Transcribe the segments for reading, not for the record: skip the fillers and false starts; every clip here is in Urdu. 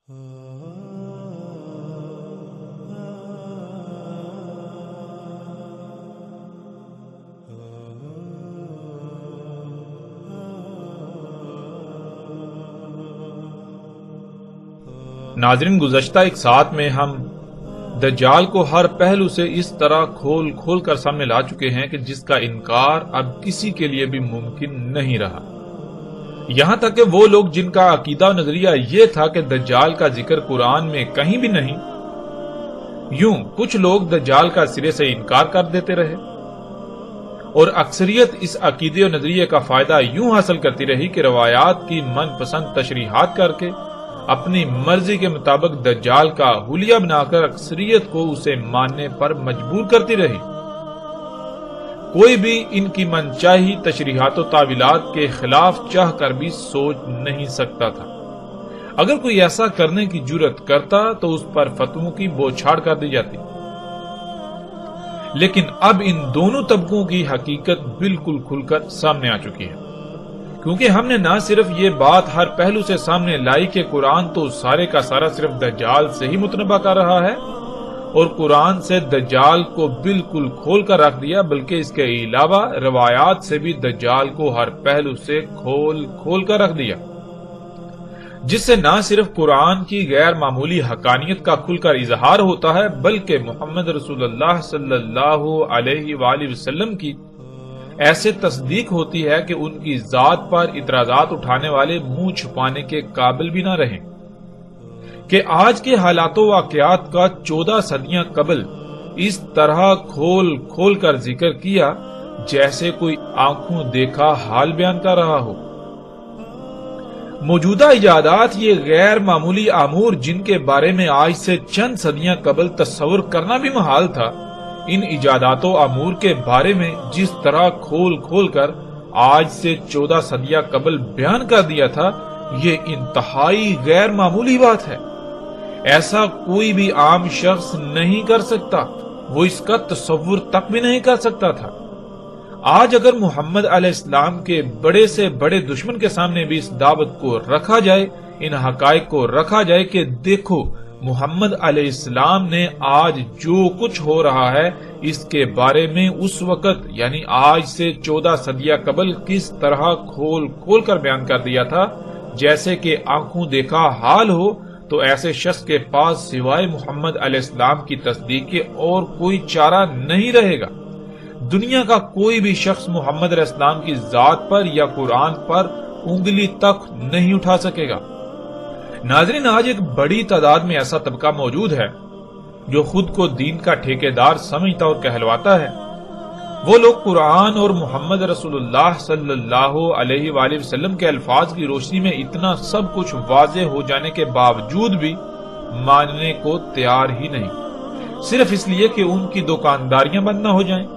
ناظرین، گزشتہ ایک ساتھ میں ہم دجال کو ہر پہلو سے اس طرح کھول کھول کر سامنے لا چکے ہیں کہ جس کا انکار اب کسی کے لیے بھی ممکن نہیں رہا۔ یہاں تک کہ وہ لوگ جن کا عقیدہ و نظریہ یہ تھا کہ دجال کا ذکر قرآن میں کہیں بھی نہیں، یوں کچھ لوگ دجال کا سرے سے انکار کر دیتے رہے، اور اکثریت اس عقیدے و نظریے کا فائدہ یوں حاصل کرتی رہی کہ روایات کی من پسند تشریحات کر کے اپنی مرضی کے مطابق دجال کا حلیہ بنا کر اکثریت کو اسے ماننے پر مجبور کرتی رہی۔ کوئی بھی ان کی منچاہی تشریحات و تعویلات کے خلاف چاہ کر بھی سوچ نہیں سکتا تھا۔ اگر کوئی ایسا کرنے کی جرات کرتا تو اس پر فتووں کی بوچھاڑ کر دی جاتی۔ لیکن اب ان دونوں طبقوں کی حقیقت بالکل کھل کر سامنے آ چکی ہے، کیونکہ ہم نے نہ صرف یہ بات ہر پہلو سے سامنے لائی کہ قرآن تو سارے کا سارا صرف دجال سے ہی متنبع کر رہا ہے، اور قرآن سے دجال کو بالکل کھول کر رکھ دیا، بلکہ اس کے علاوہ روایات سے بھی دجال کو ہر پہلو سے کھول کھول کر رکھ دیا، جس سے نہ صرف قرآن کی غیر معمولی حقانیت کا کھل کر اظہار ہوتا ہے، بلکہ محمد رسول اللہ صلی اللہ علیہ وآلہ وسلم کی ایسے تصدیق ہوتی ہے کہ ان کی ذات پر اعتراضات اٹھانے والے منہ چھپانے کے قابل بھی نہ رہیں، کہ آج کے حالات و واقعات کا 14 صدیاں قبل اس طرح کھول کھول کر ذکر کیا جیسے کوئی آنکھوں دیکھا حال بیان کر رہا ہو۔ موجودہ ایجادات یہ غیر معمولی امور جن کے بارے میں آج سے چند صدیاں قبل تصور کرنا بھی محال تھا، ان ایجادات و امور کے بارے میں جس طرح کھول کھول کر آج سے 14 صدیاں قبل بیان کر دیا تھا، یہ انتہائی غیر معمولی بات ہے۔ ایسا کوئی بھی عام شخص نہیں کر سکتا، وہ اس کا تصور تک بھی نہیں کر سکتا تھا۔ آج اگر محمد علیہ السلام کے بڑے سے بڑے دشمن کے سامنے بھی اس دعوت کو رکھا جائے، ان حقائق کو رکھا جائے کہ دیکھو محمد علیہ السلام نے آج جو کچھ ہو رہا ہے اس کے بارے میں اس وقت یعنی آج سے 14 صدیاں قبل کس طرح کھول کھول کر بیان کر دیا تھا جیسے کہ آنکھوں دیکھا حال ہو، تو ایسے شخص کے پاس سوائے محمد علیہ السلام کی تصدیق کے اور کوئی چارہ نہیں رہے گا۔ دنیا کا کوئی بھی شخص محمد علیہ السلام کی ذات پر یا قرآن پر انگلی تک نہیں اٹھا سکے گا۔ ناظرین، آج ایک بڑی تعداد میں ایسا طبقہ موجود ہے جو خود کو دین کا ٹھیکیدار سمجھتا اور کہلواتا ہے۔ وہ لوگ قرآن اور محمد رسول اللہ صلی اللہ علیہ وآلہ وسلم کے الفاظ کی روشنی میں اتنا سب کچھ واضح ہو جانے کے باوجود بھی ماننے کو تیار ہی نہیں، صرف اس لیے کہ ان کی دکانداریاں بند نہ ہو جائیں،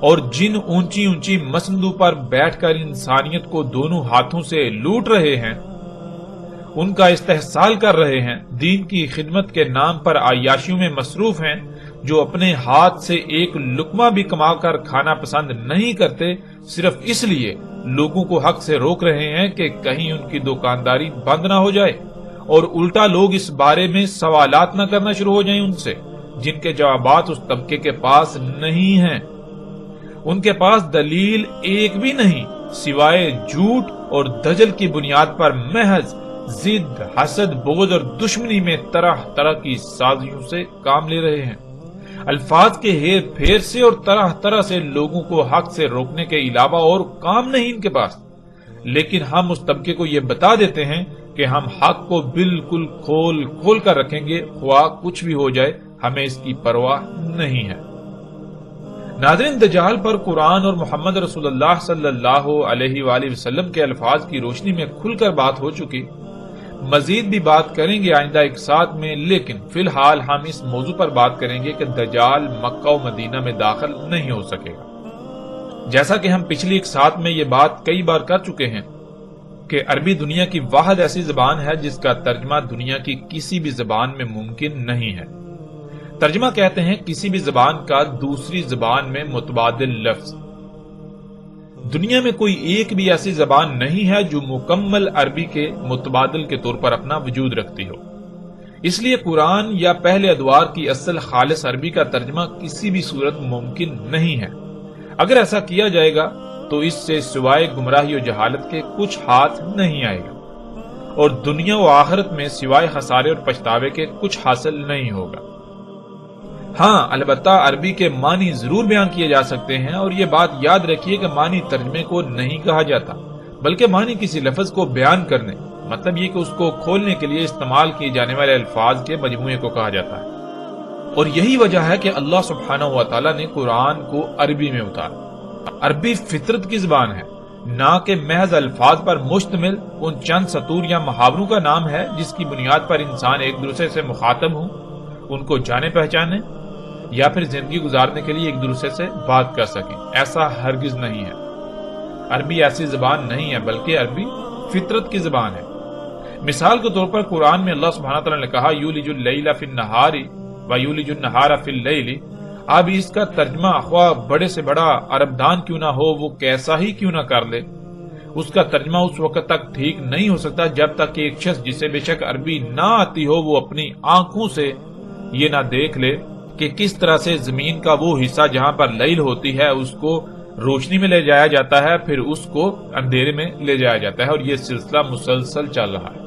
اور جن اونچی اونچی مسندوں پر بیٹھ کر انسانیت کو دونوں ہاتھوں سے لوٹ رہے ہیں، ان کا استحصال کر رہے ہیں، دین کی خدمت کے نام پر عیاشیوں میں مصروف ہیں، جو اپنے ہاتھ سے ایک لقمہ بھی کما کر کھانا پسند نہیں کرتے، صرف اس لیے لوگوں کو حق سے روک رہے ہیں کہ کہیں ان کی دکانداری بند نہ ہو جائے، اور الٹا لوگ اس بارے میں سوالات نہ کرنا شروع ہو جائیں ان سے، جن کے جوابات اس طبقے کے پاس نہیں ہیں۔ ان کے پاس دلیل ایک بھی نہیں سوائے جھوٹ اور دجل کی بنیاد پر محض ضد، حسد، بغض اور دشمنی میں طرح طرح کی سازشوں سے کام لے رہے ہیں، الفاظ کے ہیر پھیر سے اور طرح طرح سے لوگوں کو حق سے روکنے کے علاوہ اور کام نہیں ان کے پاس۔ لیکن ہم اس طبقے کو یہ بتا دیتے ہیں کہ ہم حق کو بالکل کھول کھول کر رکھیں گے، خواہ کچھ بھی ہو جائے، ہمیں اس کی پرواہ نہیں ہے۔ ناظرین، دجال پر قرآن اور محمد رسول اللہ صلی اللہ علیہ وآلہ وسلم کے الفاظ کی روشنی میں کھل کر بات ہو چکی، مزید بھی بات کریں گے آئندہ ایک ساتھ میں، لیکن فی الحال ہم اس موضوع پر بات کریں گے کہ دجال مکہ و مدینہ میں داخل نہیں ہو سکے گا۔ جیسا کہ ہم پچھلی ایک ساتھ میں یہ بات کئی بار کر چکے ہیں کہ عربی دنیا کی واحد ایسی زبان ہے جس کا ترجمہ دنیا کی کسی بھی زبان میں ممکن نہیں ہے۔ ترجمہ کہتے ہیں کسی بھی زبان کا دوسری زبان میں متبادل لفظ۔ دنیا میں کوئی ایک بھی ایسی زبان نہیں ہے جو مکمل عربی کے متبادل کے طور پر اپنا وجود رکھتی ہو۔ اس لیے قرآن یا پہلے ادوار کی اصل خالص عربی کا ترجمہ کسی بھی صورت ممکن نہیں ہے۔ اگر ایسا کیا جائے گا تو اس سے سوائے گمراہی و جہالت کے کچھ ہاتھ نہیں آئے گا، اور دنیا و آخرت میں سوائے خسارے اور پچھتاوے کے کچھ حاصل نہیں ہوگا۔ ہاں، البتہ عربی کے معنی ضرور بیان کیے جا سکتے ہیں، اور یہ بات یاد رکھیے کہ معنی ترجمے کو نہیں کہا جاتا، بلکہ معنی کسی لفظ کو بیان کرنے، مطلب یہ کہ اس کو کھولنے کے لیے استعمال کیے جانے والے الفاظ کے مجموعے کو کہا جاتا ہے۔ اور یہی وجہ ہے کہ اللہ سبحانہ و تعالیٰ نے قرآن کو عربی میں اتارا۔ عربی فطرت کی زبان ہے، نہ کہ محض الفاظ پر مشتمل ان چند سطور یا محاوروں کا نام ہے جس کی بنیاد پر انسان ایک دوسرے سے مخاطب ہوں، ان کو جانے پہچانے یا پھر زندگی گزارنے کے لیے ایک دوسرے سے بات کر سکیں۔ ایسا ہرگز نہیں ہے۔ عربی ایسی زبان نہیں ہے، بلکہ عربی فطرت کی زبان ہے۔ مثال کے طور پر قرآن میں اللہ سبحانہ تعالیٰ نے کہا یولج اللیل فی النہار ویولج النہار فی اللیل۔ اب اس کا ترجمہ خواہ بڑے سے بڑا عرب دان کیوں نہ ہو، وہ کیسا ہی کیوں نہ کر لے، اس کا ترجمہ اس وقت تک ٹھیک نہیں ہو سکتا جب تک کہ ایک شخص جسے بے شک عربی نہ آتی ہو وہ اپنی آنکھوں سے یہ نہ دیکھ لے کہ کس طرح سے زمین کا وہ حصہ جہاں پر لیل ہوتی ہے اس کو روشنی میں لے جایا جاتا ہے، پھر اس کو اندھیرے میں لے جایا جاتا ہے، اور یہ سلسلہ مسلسل چل رہا ہے۔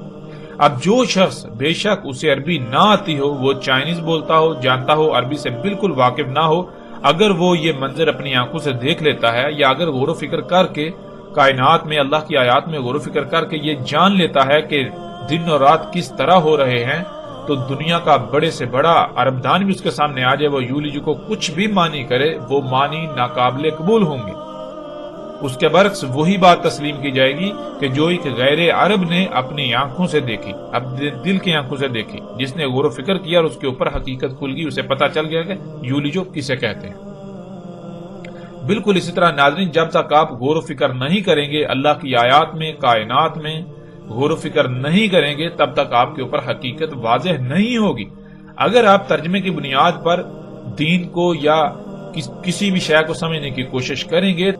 اب جو شخص بے شک اسے عربی نہ آتی ہو، وہ چائنیز بولتا ہو، جانتا ہو، عربی سے بالکل واقف نہ ہو، اگر وہ یہ منظر اپنی آنکھوں سے دیکھ لیتا ہے، یا اگر غور و فکر کر کے کائنات میں اللہ کی آیات میں غور و فکر کر کے یہ جان لیتا ہے کہ دن اور رات کس طرح ہو رہے ہیں، تو دنیا کا بڑے سے بڑا عرب دان بھی اس کے سامنے آ جائے، وہ یولج کو کچھ بھی معنی کرے، وہ معنی ناقابل قبول ہوں گے۔ اس کے برعکس وہی بات تسلیم کی جائے گی کہ جو ایک غیر عرب نے اپنی آنکھوں سے دیکھی، اب دل کی آنکھوں سے دیکھی، جس نے غور و فکر کیا اور اس کے اوپر حقیقت کھل گئی، اسے پتا چل گیا کہ یولجو کسے کہتے ہیں۔ بالکل اسی طرح ناظرین، جب تک آپ غور و فکر نہیں کریں گے اللہ کی آیات میں، کائنات میں غور و فکر نہیں کریں گے، تب تک آپ کے اوپر حقیقت واضح نہیں ہوگی۔ اگر آپ ترجمے کی بنیاد پر دین کو یا کسی بھی شے کو سمجھنے کی کوشش کریں گے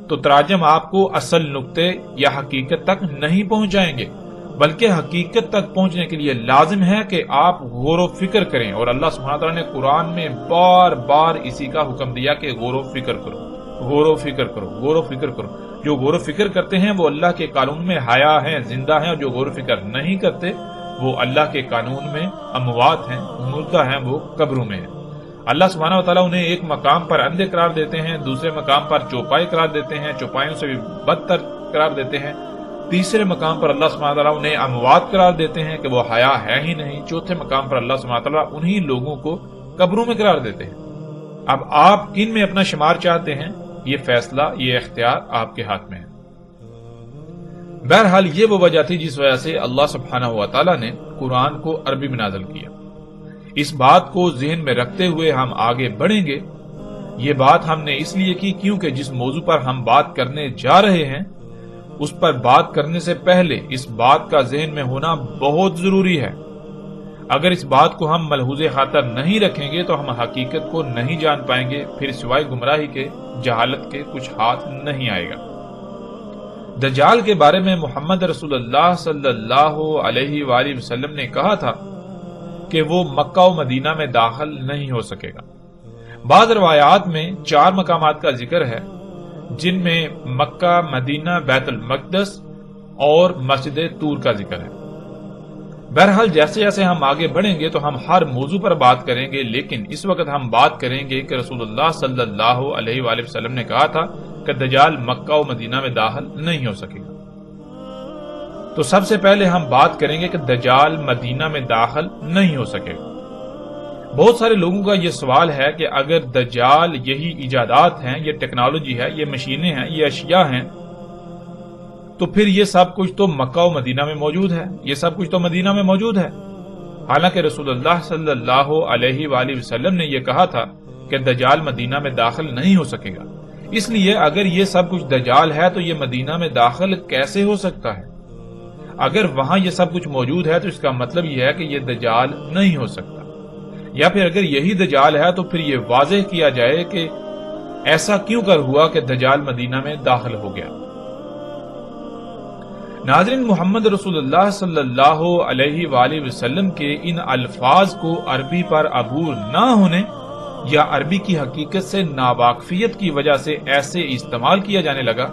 تو تراجم آپ کو اصل نقطے یا حقیقت تک نہیں پہنچائیں گے، بلکہ حقیقت تک پہنچنے کے لیے لازم ہے کہ آپ غور و فکر کریں، اور اللہ سبحانہ تعالیٰ نے قرآن میں بار بار اسی کا حکم دیا کہ غور و فکر کرو، غور و فکر کرو، غور و فکر کرو۔ جو غور و فکر کرتے ہیں وہ اللہ کے قانون میں حیا ہیں، زندہ ہیں، اور جو غور و فکر نہیں کرتے وہ اللہ کے قانون میں اموات ہیں، مردہ ہیں، وہ قبروں میں ہیں۔ اللہ سبحانہ و تعالیٰ انہیں ایک مقام پر اندھے قرار دیتے ہیں، دوسرے مقام پر چوپائے قرار دیتے ہیں، چوپایوں سے بھی بدتر قرار دیتے ہیں، تیسرے مقام پر اللہ سبحانہ و تعالیٰ انہیں اموات قرار دیتے ہیں کہ وہ حیا ہے ہی نہیں، چوتھے مقام پر اللہ سبحانہ و تعالیٰ انہی لوگوں کو قبروں میں قرار دیتے ہیں۔ اب آپ کن میں اپنا شمار چاہتے ہیں، یہ فیصلہ، یہ اختیار آپ کے ہاتھ میں ہے۔ بہرحال یہ وہ وجہ تھی جس وجہ سے اللہ سبحانہ و تعالیٰ نے قرآن کو عربی میں نازل کیا۔ اس بات کو ذہن میں رکھتے ہوئے ہم آگے بڑھیں گے۔ یہ بات ہم نے اس لیے کی کیونکہ جس موضوع پر ہم بات کرنے جا رہے ہیں اس پر بات کرنے سے پہلے اس بات کا ذہن میں ہونا بہت ضروری ہے۔ اگر اس بات کو ہم ملحوظ خاطر نہیں رکھیں گے تو ہم حقیقت کو نہیں جان پائیں گے، پھر سوائے گمراہی کے، جہالت کے کچھ ہاتھ نہیں آئے گا۔ دجال کے بارے میں محمد رسول اللہ صلی اللہ علیہ وآلہ وسلم نے کہا تھا کہ وہ مکہ و مدینہ میں داخل نہیں ہو سکے گا۔ بعض روایات میں 4 مقامات کا ذکر ہے جن میں مکہ، مدینہ، بیت المقدس اور مسجد طور کا ذکر ہے۔ بہرحال جیسے جیسے ہم آگے بڑھیں گے تو ہم ہر موضوع پر بات کریں گے، لیکن اس وقت ہم بات کریں گے کہ رسول اللہ صلی اللہ علیہ وآلہ وسلم نے کہا تھا کہ دجال مکہ و مدینہ میں داخل نہیں ہو سکے گا۔ تو سب سے پہلے ہم بات کریں گے کہ دجال مدینہ میں داخل نہیں ہو سکے گا۔ بہت سارے لوگوں کا یہ سوال ہے کہ اگر دجال یہی ایجادات ہیں، یہ ٹیکنالوجی ہے، یہ مشینیں ہیں، یہ اشیاء ہیں، تو پھر یہ سب کچھ تو مکہ و مدینہ میں موجود ہے، یہ سب کچھ تو مدینہ میں موجود ہے۔ حالانکہ رسول اللہ صلی اللہ علیہ وآلہ وسلم نے یہ کہا تھا کہ دجال مدینہ میں داخل نہیں ہو سکے گا۔ اس لیے اگر یہ سب کچھ دجال ہے تو یہ مدینہ میں داخل کیسے ہو سکتا ہے؟ اگر وہاں یہ سب کچھ موجود ہے تو اس کا مطلب یہ ہے کہ یہ دجال نہیں ہو سکتا، یا پھر اگر یہی دجال ہے تو پھر یہ واضح کیا جائے کہ ایسا کیوں کر ہوا کہ دجال مدینہ میں داخل ہو گیا۔ ناظرین، محمد رسول اللہ صلی اللہ علیہ وآلہ وسلم کے ان الفاظ کو عربی پر عبور نہ ہونے یا عربی کی حقیقت سے ناواقفیت کی وجہ سے ایسے استعمال کیا جانے لگا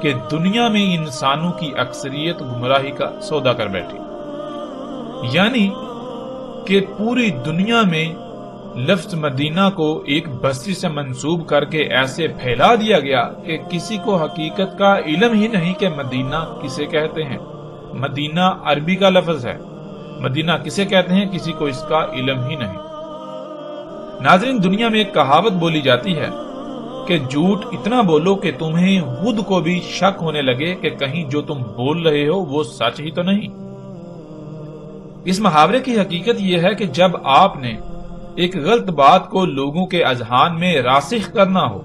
کہ دنیا میں انسانوں کی اکثریت گمراہی کا سودا کر بیٹھی، یعنی کہ پوری دنیا میں لفظ مدینہ کو ایک بستی سے منسوب کر کے ایسے پھیلا دیا گیا کہ کسی کو حقیقت کا علم ہی نہیں کہ مدینہ کسے کہتے ہیں۔ مدینہ عربی کا لفظ ہے، مدینہ کسے کہتے ہیں کسی کو اس کا علم ہی نہیں۔ ناظرین، دنیا میں ایک کہاوت بولی جاتی ہے کہ جھوٹ اتنا بولو کہ تمہیں خود کو بھی شک ہونے لگے کہ کہیں جو تم بول رہے ہو وہ سچ ہی تو نہیں۔ اس محاورے کی حقیقت یہ ہے کہ جب آپ نے ایک غلط بات کو لوگوں کے اذہان میں راسخ کرنا ہو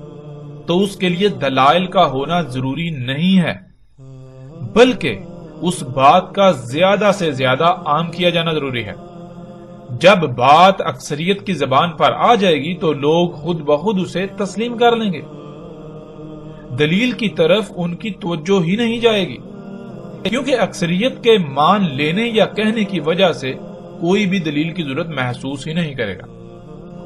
تو اس کے لیے دلائل کا ہونا ضروری نہیں ہے، بلکہ اس بات کا زیادہ سے زیادہ عام کیا جانا ضروری ہے۔ جب بات اکثریت کی زبان پر آ جائے گی تو لوگ خود بخود اسے تسلیم کر لیں گے، دلیل کی طرف ان کی توجہ ہی نہیں جائے گی، کیونکہ اکثریت کے مان لینے یا کہنے کی وجہ سے کوئی بھی دلیل کی ضرورت محسوس ہی نہیں کرے گا،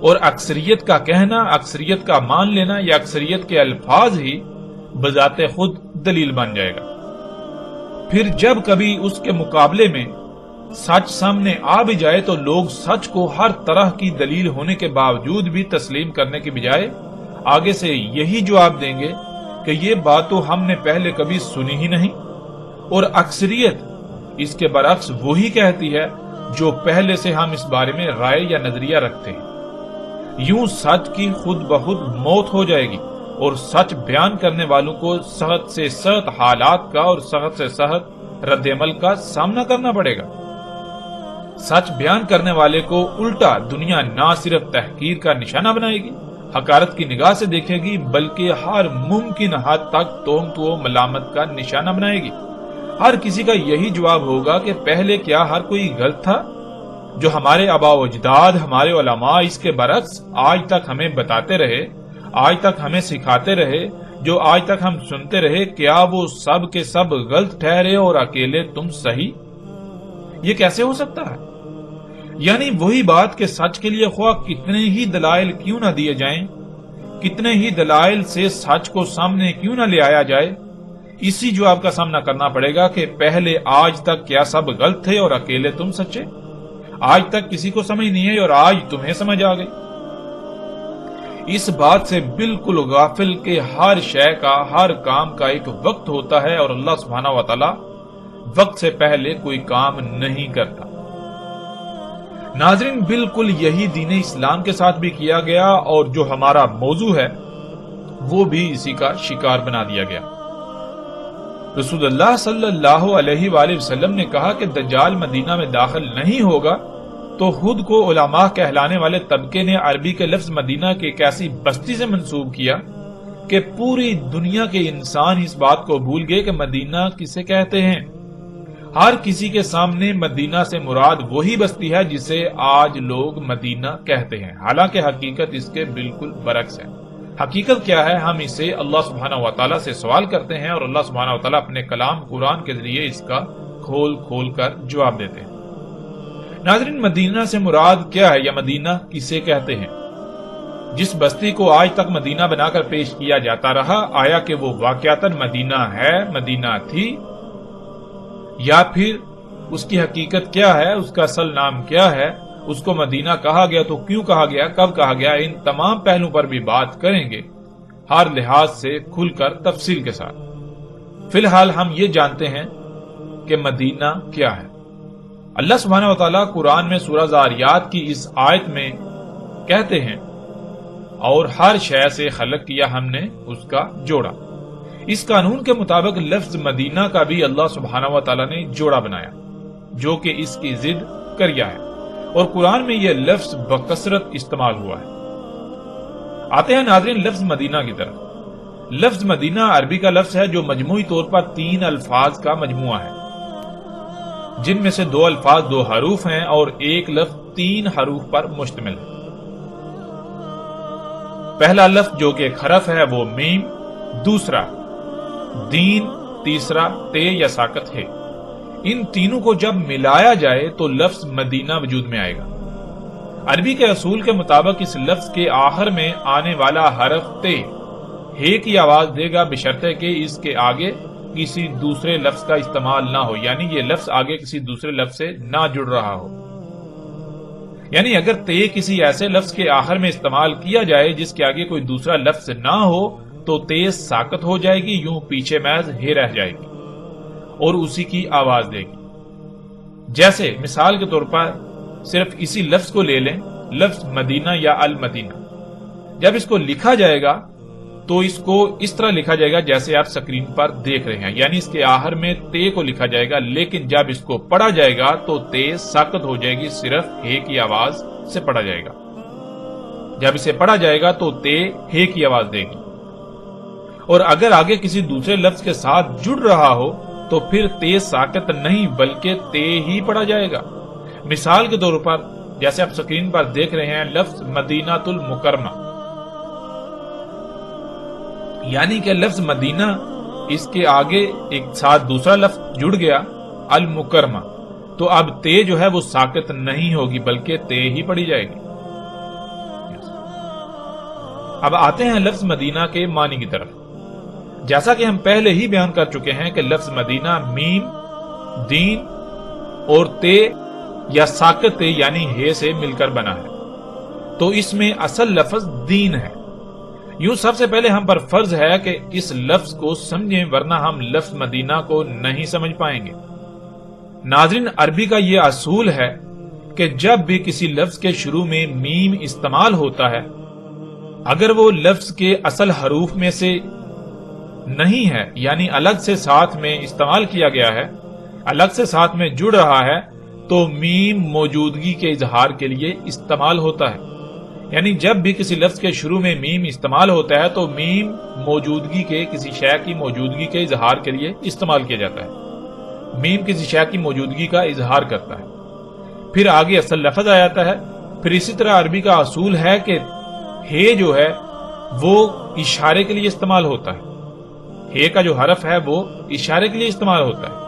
اور اکثریت کا کہنا، اکثریت کا مان لینا یا اکثریت کے الفاظ ہی بذات خود دلیل بن جائے گا۔ پھر جب کبھی اس کے مقابلے میں سچ سامنے آ بھی جائے تو لوگ سچ کو ہر طرح کی دلیل ہونے کے باوجود بھی تسلیم کرنے کے بجائے آگے سے یہی جواب دیں گے کہ یہ بات تو ہم نے پہلے کبھی سنی ہی نہیں، اور اکثریت اس کے برعکس وہی کہتی ہے جو پہلے سے ہم اس بارے میں رائے یا نظریہ رکھتے ہیں۔ یوں سچ کی خود بخود موت ہو جائے گی اور سچ بیان کرنے والوں کو سخت سے سخت حالات کا اور سخت سے سخت رد عمل کا سامنا کرنا پڑے گا۔ سچ بیان کرنے والے کو الٹا دنیا نہ صرف تحقیر کا نشانہ بنائے گی، حقارت کی نگاہ سے دیکھے گی، بلکہ ہر ممکن حد تک تہمت و ملامت کا نشانہ بنائے گی۔ ہر کسی کا یہی جواب ہوگا کہ پہلے کیا ہر کوئی غلط تھا؟ جو ہمارے آباء و اجداد، ہمارے علماء اس کے برعکس آج تک ہمیں بتاتے رہے، آج تک ہمیں سکھاتے رہے، جو آج تک ہم سنتے رہے، کیا وہ سب کے سب غلط ٹھہرے اور اکیلے تم صحیح؟ یہ کیسے ہو سکتا ہے؟ یعنی وہی بات کہ سچ کے لیے خواہ کتنے ہی دلائل کیوں نہ دیے جائیں، کتنے ہی دلائل سے سچ کو سامنے کیوں نہ لے آیا جائے، اسی جواب کا سامنا کرنا پڑے گا کہ پہلے آج تک کیا سب غلط تھے اور اکیلے تم سچے؟ آج تک کسی کو سمجھ نہیں ہے اور آج تمہیں سمجھ آ گئی۔ اس بات سے بالکل غافل کہ ہر شے کا، ہر کام کا ایک وقت ہوتا ہے اور اللہ سبحانہ و تعالی وقت سے پہلے کوئی کام نہیں کرتا۔ ناظرین، بالکل یہی دین اسلام کے ساتھ بھی کیا گیا اور جو ہمارا موضوع ہے وہ بھی اسی کا شکار بنا دیا گیا۔ رسول اللہ صلی اللہ علیہ وآلہ وسلم نے کہا کہ دجال مدینہ میں داخل نہیں ہوگا، تو خود کو علماء کہلانے والے طبقے نے عربی کے لفظ مدینہ کے ایک ایسی بستی سے منسوب کیا کہ پوری دنیا کے انسان اس بات کو بھول گئے کہ مدینہ کسے کہتے ہیں۔ ہر کسی کے سامنے مدینہ سے مراد وہی بستی ہے جسے آج لوگ مدینہ کہتے ہیں، حالانکہ حقیقت اس کے بالکل برعکس ہے۔ حقیقت کیا ہے؟ ہم اسے اللہ سبحانہ و تعالیٰ سے سوال کرتے ہیں اور اللہ سبحانہ و تعالیٰ اپنے کلام قرآن کے ذریعے اس کا کھول کھول کر جواب دیتے ہیں۔ ناظرین، مدینہ سے مراد کیا ہے یا مدینہ کسے کہتے ہیں؟ جس بستی کو آج تک مدینہ بنا کر پیش کیا جاتا رہا، آیا کہ وہ واقعتاً مدینہ ہے، مدینہ تھی، یا پھر اس کی حقیقت کیا ہے، اس کا اصل نام کیا ہے، اس کو مدینہ کہا گیا تو کیوں کہا گیا، کب کہا گیا؟ ان تمام پہلوؤں پر بھی بات کریں گے، ہر لحاظ سے کھل کر تفصیل کے ساتھ۔ فی الحال ہم یہ جانتے ہیں کہ مدینہ کیا ہے۔ اللہ سبحانہ و تعالیٰ قرآن میں سورہ زاریات کی اس آیت میں کہتے ہیں، اور ہر شے سے خلق کیا ہم نے اس کا جوڑا۔ اس قانون کے مطابق لفظ مدینہ کا بھی اللہ سبحانہ و تعالیٰ نے جوڑا بنایا، جو کہ اس کی ضد کریا ہے، اور قرآن میں یہ لفظ بکثرت استعمال ہوا ہے۔ آتے ہیں ناظرین لفظ مدینہ کی طرف۔ لفظ مدینہ عربی کا لفظ ہے جو مجموعی طور پر 3 الفاظ کا مجموعہ ہے، جن میں سے 2 الفاظ 2 حروف ہیں اور ایک لفظ 3 حروف پر مشتمل ہے۔ پہلا لفظ جو کہ ایک حرف ہے وہ میم، دوسرا دین تیسرا تے یا ساکت ہے۔ ان تینوں کو جب ملایا جائے تو لفظ مدینہ وجود میں آئے گا۔ عربی کے اصول کے مطابق اس لفظ کے آخر میں آنے والا حرف تے ہے کی آواز دے گا، بشرطے کہ اس کے آگے کسی دوسرے لفظ کا استعمال نہ ہو، یعنی یہ لفظ آگے کسی دوسرے لفظ سے نہ جڑ رہا ہو۔ یعنی اگر تے کسی ایسے لفظ کے آخر میں استعمال کیا جائے جس کے آگے کوئی دوسرا لفظ نہ ہو تو تے ساکت ہو جائے گی، یوں پیچھے محض ہے رہ جائے گی اور اسی کی آواز دے گی۔ جیسے مثال کے طور پر صرف اسی لفظ کو لے لیں، لفظ مدینہ یا المدینہ، جب اس کو لکھا جائے گا تو اس کو اس طرح لکھا جائے گا جیسے آپ سکرین پر دیکھ رہے ہیں، یعنی اس کے آخر میں تے کو لکھا جائے گا، لیکن جب اس کو پڑھا جائے گا تو تے ساکت ہو جائے گی، صرف ہے کی آواز سے پڑھا جائے گا۔ جب اسے پڑھا جائے گا تو تے ہے کی آواز دے گی، اور اگر آگے کسی دوسرے لفظ کے ساتھ جڑ رہا ہو تو پھر تے ساکت نہیں بلکہ تے ہی پڑھا جائے گا۔ مثال کے طور پر جیسے آپ سکرین پر دیکھ رہے ہیں لفظ مدینہ المکرمہ، یعنی کہ لفظ مدینہ اس کے آگے ایک ساتھ دوسرا لفظ جڑ گیا المکرمہ، تو اب تے جو ہے وہ ساکت نہیں ہوگی بلکہ تے ہی پڑھی جائے گی۔ اب آتے ہیں لفظ مدینہ کے معنی کی طرف۔ جیسا کہ ہم پہلے ہی بیان کر چکے ہیں کہ لفظ مدینہ میم، دین اور تے یا ساکت تے یعنی ہے سے مل کر بنا ہے، تو اس میں اصل لفظ دین ہے۔ یوں سب سے پہلے ہم پر فرض ہے کہ اس لفظ کو سمجھیں، ورنہ ہم لفظ مدینہ کو نہیں سمجھ پائیں گے۔ ناظرین، عربی کا یہ اصول ہے کہ جب بھی کسی لفظ کے شروع میں میم استعمال ہوتا ہے، اگر وہ لفظ کے اصل حروف میں سے نہیں ہے، یعنی الگ سے ساتھ میں استعمال کیا گیا ہے، الگ سے ساتھ میں جڑ رہا ہے، تو میم موجودگی کے اظہار کے لیے استعمال ہوتا ہے۔ یعنی جب بھی کسی لفظ کے شروع میں میم استعمال ہوتا ہے تو میم موجودگی کے، کسی شے کی موجودگی کے اظہار کے لیے استعمال کیا جاتا ہے۔ میم کسی شے کی موجودگی کا اظہار کرتا ہے، پھر آگے اصل لفظ آ جاتا ہے۔ پھر اسی طرح عربی کا اصول ہے کہ ہے جو ہے وہ اشارے کے لیے استعمال ہوتا ہے، ہے کا جو حرف ہے وہ اشارے کے لیے استعمال ہوتا ہے،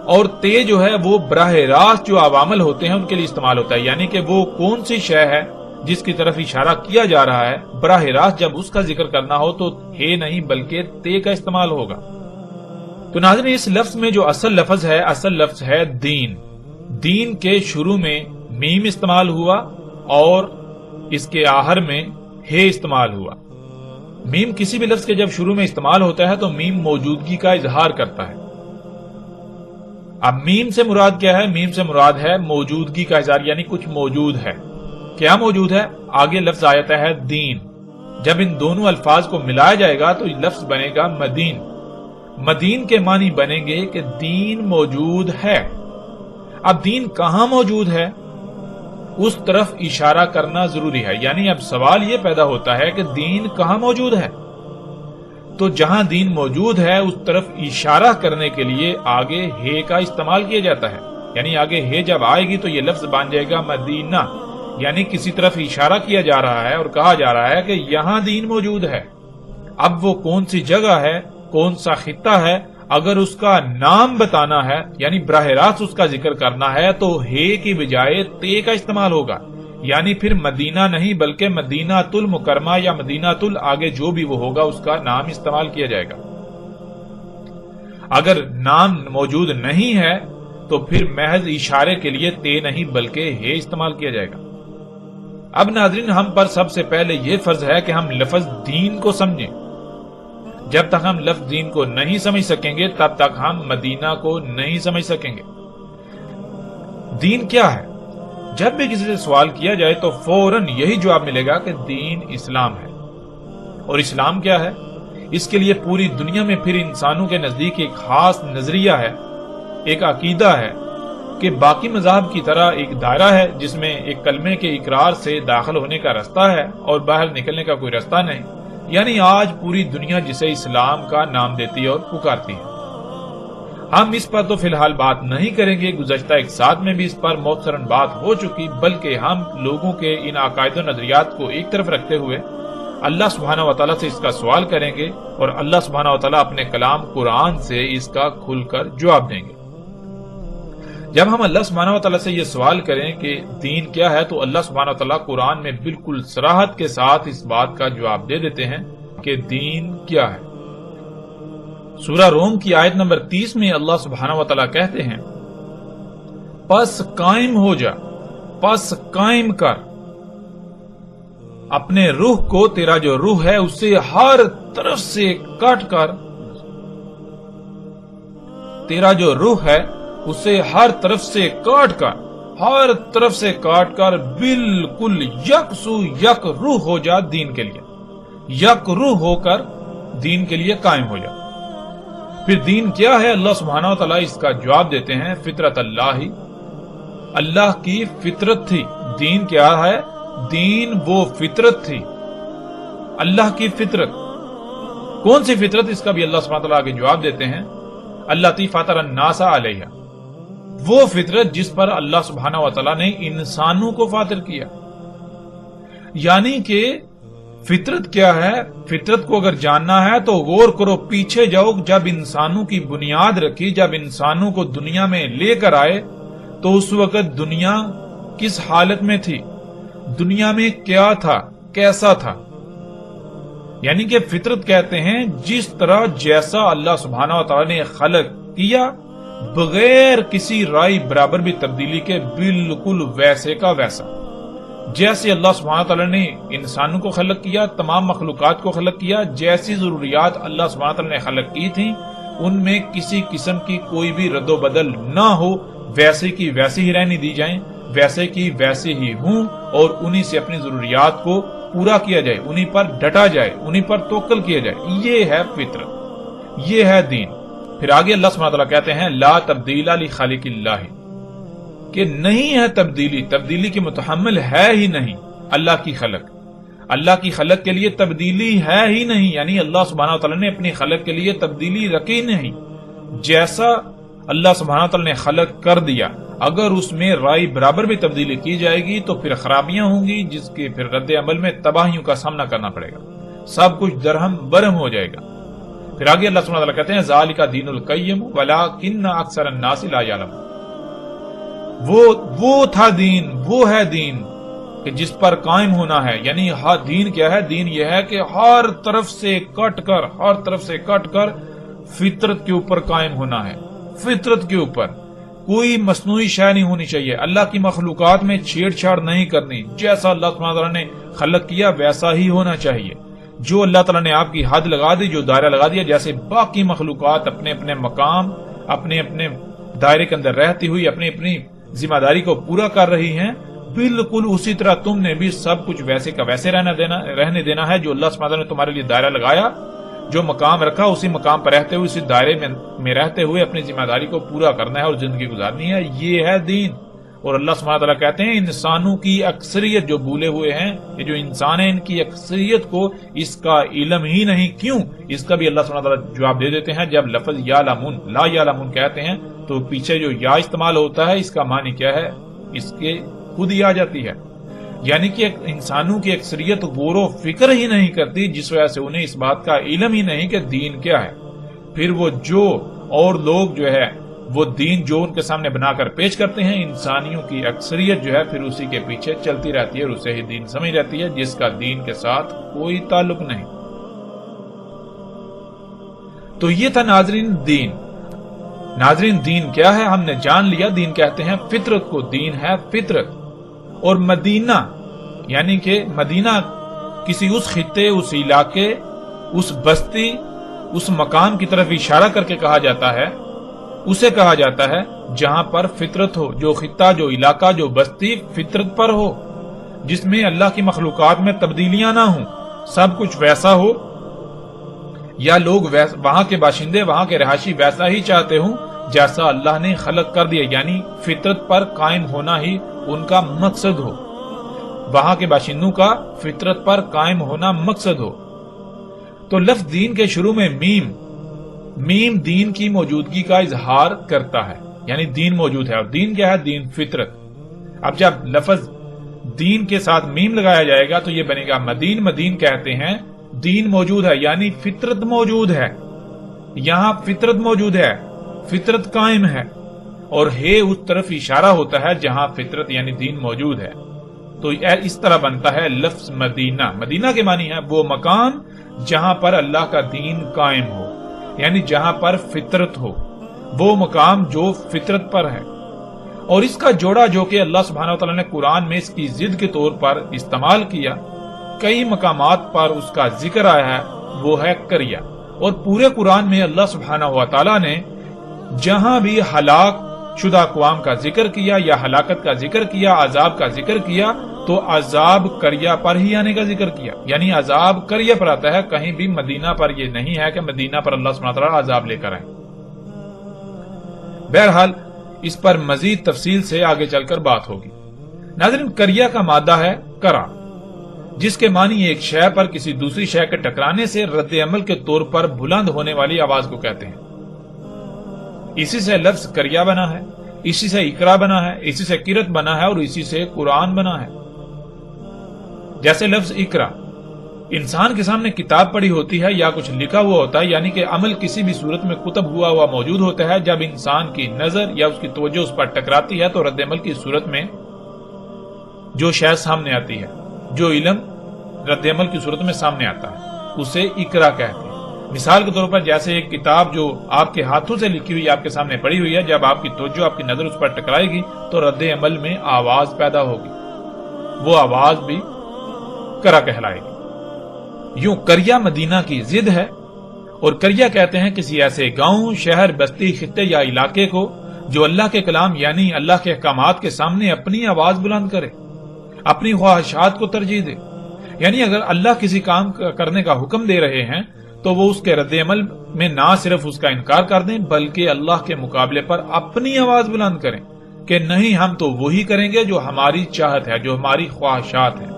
اور تے جو ہے وہ براہ راست جو عوامل ہوتے ہیں ان کے لیے استعمال ہوتا ہے، یعنی کہ وہ کون سی شے ہے جس کی طرف اشارہ کیا جا رہا ہے، براہ راست جب اس کا ذکر کرنا ہو تو ہے نہیں بلکہ تے کا استعمال ہوگا۔ تو ناظرین، اس لفظ میں جو اصل لفظ ہے دین۔ دین کے شروع میں میم استعمال ہوا اور اس کے آخر میں ہے استعمال ہوا۔ میم کسی بھی لفظ کے جب شروع میں استعمال ہوتا ہے تو میم موجودگی کا اظہار کرتا ہے۔ اب میم سے مراد کیا ہے؟ میم سے مراد ہے موجودگی کا اظہار، یعنی کچھ موجود ہے۔ کیا موجود ہے؟ آگے لفظ آ جاتا ہے دین۔ جب ان دونوں الفاظ کو ملایا جائے گا تو لفظ بنے گا مدین۔ مدین کے معنی بنیں گے کہ دین موجود ہے۔ اب دین کہاں موجود ہے اس طرف اشارہ کرنا ضروری ہے، یعنی اب سوال یہ پیدا ہوتا ہے کہ دین کہاں موجود ہے؟ تو جہاں دین موجود ہے اس طرف اشارہ کرنے کے لیے آگے ہے کا استعمال کیا جاتا ہے، یعنی آگے ہے جب آئے گی تو یہ لفظ بن جائے گا مدینہ، یعنی کسی طرف اشارہ کیا جا رہا ہے اور کہا جا رہا ہے کہ یہاں دین موجود ہے۔ اب وہ کون سی جگہ ہے، کون سا خطہ ہے، اگر اس کا نام بتانا ہے یعنی براہ راست اس کا ذکر کرنا ہے تو ہے کی بجائے تے کا استعمال ہوگا، یعنی پھر مدینہ نہیں بلکہ مدینہ المکرمہ یا مدینہ آگے جو بھی وہ ہوگا اس کا نام استعمال کیا جائے گا۔ اگر نام موجود نہیں ہے تو پھر محض اشارے کے لیے تے نہیں بلکہ ہے استعمال کیا جائے گا۔ اب ناظرین، ہم پر سب سے پہلے یہ فرض ہے کہ ہم لفظ دین کو سمجھیں۔ جب تک ہم لفظ دین کو نہیں سمجھ سکیں گے تب تک ہم مدینہ کو نہیں سمجھ سکیں گے۔ دین کیا ہے؟ جب بھی کسی سے سوال کیا جائے تو فوراً یہی جواب ملے گا کہ دین اسلام ہے۔ اور اسلام کیا ہے؟ اس کے لیے پوری دنیا میں پھر انسانوں کے نزدیک ایک خاص نظریہ ہے، ایک عقیدہ ہے کہ باقی مذاہب کی طرح ایک دائرہ ہے جس میں ایک کلمے کے اقرار سے داخل ہونے کا رستہ ہے اور باہر نکلنے کا کوئی رستہ نہیں، یعنی آج پوری دنیا جسے اسلام کا نام دیتی ہے اور پکارتی ہے۔ ہم اس پر تو فی الحال بات نہیں کریں گے، گزشتہ ایک ساتھ میں بھی اس پر مختصراً بات ہو چکی، بلکہ ہم لوگوں کے ان عقائد و نظریات کو ایک طرف رکھتے ہوئے اللہ سبحانہ و تعالیٰ سے اس کا سوال کریں گے اور اللہ سبحانہ و تعالیٰ اپنے کلام قرآن سے اس کا کھل کر جواب دیں گے۔ جب ہم اللہ سبحانہ و تعالیٰ سے یہ سوال کریں کہ دین کیا ہے تو اللہ سبحانہ و تعالیٰ قرآن میں بالکل صراحت کے ساتھ اس بات کا جواب دے دیتے ہیں کہ دین کیا ہے۔ سورہ روم کی آیت نمبر 30 میں اللہ سبحانہ و تعالیٰ کہتے ہیں، پس قائم ہو جا، پس قائم کر اپنے روح کو، تیرا جو روح ہے اسے ہر طرف سے کاٹ کر، تیرا جو روح ہے اسے ہر طرف سے کاٹ کر، ہر طرف سے کاٹ کر بالکل یکسو یک روح ہو جا دین کے لیے، یک روح ہو کر دین کے لیے قائم ہو جا۔ پھر دین کیا ہے؟ اللہ سبحانہ و تعالیٰ اس کا جواب دیتے ہیں، فطرت اللہ، اللہ کی فطرت تھی۔ دین کیا ہے؟ دین وہ فطرت تھی، اللہ کی فطرت۔ کون سی فطرت؟ اس کا بھی اللہ سبحانہ و تعالیٰ آگے جواب دیتے ہیں، اللاتی فطر الناس علیہا، وہ فطرت جس پر اللہ سبحانہ و تعالیٰ نے انسانوں کو فاطر کیا۔ یعنی کہ فطرت کیا ہے؟ فطرت کو اگر جاننا ہے تو غور کرو، پیچھے جاؤ، جب انسانوں کی بنیاد رکھی، جب انسانوں کو دنیا میں لے کر آئے تو اس وقت دنیا کس حالت میں تھی، دنیا میں کیا تھا، کیسا تھا۔ یعنی کہ فطرت کہتے ہیں جس طرح جیسا اللہ سبحانہ و تعالیٰ نے خلق کیا، بغیر کسی رائے برابر بھی تبدیلی کے، بالکل ویسے کا ویسا۔ جیسے اللہ سبحانہ تعالیٰ نے انسانوں کو خلق کیا، تمام مخلوقات کو خلق کیا، جیسی ضروریات اللہ سبحانہ تعالیٰ نے خلق کی تھیں ان میں کسی قسم کی کوئی بھی رد و بدل نہ ہو، ویسے کی ویسے ہی رہنے دی جائیں، ویسے کی ویسے ہی ہوں، اور انہی سے اپنی ضروریات کو پورا کیا جائے، انہی پر ڈٹا جائے، انہی پر توکل کیا جائے۔ یہ ہے فطرت، یہ ہے دین۔ پھر آگے اللہ سبحانہ تعالیٰ کہتے ہیں، لا تبدیل لخالق اللہ، کہ نہیں ہے تبدیلی، تبدیلی کی متحمل ہے ہی نہیں اللہ کی خلق، اللہ کی خلق کے لیے تبدیلی ہے ہی نہیں، یعنی اللہ سبحانہ تعالیٰ نے اپنی خلق کے لیے تبدیلی رکھی نہیں۔ جیسا اللہ سبحانہ تعالیٰ نے خلق کر دیا، اگر اس میں رائے برابر بھی تبدیلی کی جائے گی تو پھر خرابیاں ہوں گی، جس کے پھر رد عمل میں تباہیوں کا سامنا کرنا پڑے گا، سب کچھ درہم برہم ہو جائے گا۔ پھر آگے اللہ سبحانہ تعالیٰ کہتے ہیں، ذالک دین القیم ولکن اکثر الناس لا یعلمون، وہ تھا دین، وہ ہے دین کہ جس پر قائم ہونا ہے۔ یعنی دین کیا ہے؟ دین یہ ہے کہ ہر طرف سے کٹ کر، ہر طرف سے کٹ کر فطرت کے اوپر قائم ہونا ہے، فطرت کے اوپر کوئی مصنوعی شے نہیں ہونی چاہیے، اللہ کی مخلوقات میں چھیڑ چھاڑ نہیں کرنی، جیسا اللہ سبحانہ تعالیٰ نے خلق کیا ویسا ہی ہونا چاہیے۔ جو اللہ تعالیٰ نے آپ کی حد لگا دی، جو دائرہ لگا دیا، جیسے باقی مخلوقات اپنے اپنے مقام، اپنے اپنے دائرے کے اندر رہتی ہوئی اپنی اپنی ذمہ داری کو پورا کر رہی ہیں، بالکل اسی طرح تم نے بھی سب کچھ ویسے کا ویسے رہنے دینا ہے۔ جو اللہ سبحانہ نے تمہارے لیے دائرہ لگایا، جو مقام رکھا، اسی مقام پر رہتے ہوئے، اسی دائرے میں رہتے ہوئے اپنی ذمہ داری کو پورا کرنا ہے اور زندگی گزارنی ہے، یہ ہے دین۔ اور اللہ سبحانہ تعالیٰ کہتے ہیں، انسانوں کی اکثریت جو بھولے ہوئے ہیں، یہ جو انسان ہیں، ان کی اکثریت کو اس کا علم ہی نہیں۔ کیوں؟ اس کا بھی اللہ سبحانہ تعالیٰ جواب دے دیتے ہیں۔ جب لفظ یعلمون، لا یعلمون کہتے ہیں تو پیچھے جو یا استعمال ہوتا ہے، اس کا معنی کیا ہے؟ اس کے خود ہی آ جاتی ہے، یعنی کہ انسانوں کی اکثریت غور و فکر ہی نہیں کرتی، جس وجہ سے انہیں اس بات کا علم ہی نہیں کہ دین کیا ہے۔ پھر وہ جو اور لوگ جو ہے وہ دین جو ان کے سامنے بنا کر پیش کرتے ہیں، انسانیوں کی اکثریت جو ہے پھر اسی کے پیچھے چلتی رہتی ہے اور اسے ہی دین سمجھ رہتی ہے، جس کا دین کے ساتھ کوئی تعلق نہیں۔ تو یہ تھا ناظرین دین۔ ناظرین دین کیا ہے ہم نے جان لیا، دین کہتے ہیں فطرت کو، دین ہے فطرت۔ اور مدینہ یعنی کہ مدینہ کسی اس خطے، اس علاقے، اس بستی، اس مقام کی طرف اشارہ کر کے کہا جاتا ہے، اسے کہا جاتا ہے جہاں پر فطرت ہو، جو خطہ، جو علاقہ، جو بستی فطرت پر ہو، جس میں اللہ کی مخلوقات میں تبدیلیاں نہ ہوں، سب کچھ ویسا ہو، یا لوگ وہاں کے باشندے، وہاں کے رہائشی ویسا ہی چاہتے ہوں جیسا اللہ نے خلق کر دیا، یعنی فطرت پر قائم ہونا ہی ان کا مقصد ہو، وہاں کے باشندوں کا فطرت پر قائم ہونا مقصد ہو۔ تو لفظ دین کے شروع میں میم دین کی موجودگی کا اظہار کرتا ہے، یعنی دین موجود ہے۔ اور دین کیا ہے؟ دین فطرت۔ اب جب لفظ دین کے ساتھ میم لگایا جائے گا تو یہ بنے گا مدین. مدین کہتے ہیں دین موجود ہے یعنی فطرت موجود ہے. یہاں فطرت موجود ہے, فطرت قائم ہے, اور ہے اس طرف اشارہ ہوتا ہے جہاں فطرت یعنی دین موجود ہے. تو اس طرح بنتا ہے لفظ مدینہ. مدینہ کے معنی ہے وہ مکان جہاں پر اللہ کا دین قائم ہو, یعنی جہاں پر فطرت ہو, وہ مقام جو فطرت پر ہے. اور اس کا جوڑا جو کہ اللہ سبحانہ وتعالی نے قرآن میں اس کی ضد کے طور پر استعمال کیا, کئی مقامات پر اس کا ذکر آیا ہے, وہ ہے کریا. اور پورے قرآن میں اللہ سبحانہ وتعالی نے جہاں بھی ہلاک شدہ اقوام کا ذکر کیا یا ہلاکت کا ذکر کیا, عذاب کا ذکر کیا, تو عذاب کریا پر ہی آنے کا ذکر کیا, یعنی عذاب کریا پر آتا ہے. کہیں بھی مدینہ پر یہ نہیں ہے کہ مدینہ پر اللہ سبحانہ وتعالی عذاب لے کر آئے. بہرحال اس پر مزید تفصیل سے آگے چل کر بات ہوگی. ناظرین, کریا کا مادہ ہے کرا, جس کے معنی ایک شے پر کسی دوسری شے کے ٹکرانے سے رد عمل کے طور پر بلند ہونے والی آواز کو کہتے ہیں. اسی سے لفظ کریا بنا ہے, اسی سے اقرا بنا ہے, اسی سے قرت بنا ہے, اور اسی سے قرآن بنا ہے. جیسے لفظ اقرا انسان کے سامنے کتاب پڑی ہوتی ہے یا کچھ لکھا ہوا ہوتا ہے, یعنی کہ عمل کسی بھی صورت میں کتب ہوا موجود ہوتا ہے. جب انسان کی نظر یا اس کی توجہ اس پر ٹکراتی ہے تو رد عمل کی صورت میں جو شے سامنے آتی ہے, جو علم رد عمل کی صورت میں سامنے آتا ہے, اسے اقرا کہتے ہیں. مثال کے طور پر جیسے ایک کتاب جو آپ کے ہاتھوں سے لکھی ہوئی آپ کے سامنے پڑی ہوئی ہے, جب آپ کی توجہ آپ کی نظر اس پر ٹکرائے گی تو رد عمل میں آواز پیدا ہوگی, وہ آواز بھی کرا کہلائے گی. یوں کریا مدینہ کی ضد ہے, اور کریا کہتے ہیں کسی ایسے گاؤں, شہر, بستی, خطے یا علاقے کو جو اللہ کے کلام یعنی اللہ کے احکامات کے سامنے اپنی آواز بلند کرے, اپنی خواہشات کو ترجیح دے. یعنی اگر اللہ کسی کام کرنے کا حکم دے رہے ہیں تو وہ اس کے رد عمل میں نہ صرف اس کا انکار کر دیں بلکہ اللہ کے مقابلے پر اپنی آواز بلند کریں کہ نہیں, ہم تو وہی کریں گے جو ہماری چاہت ہے, جو ہماری خواہشات ہیں.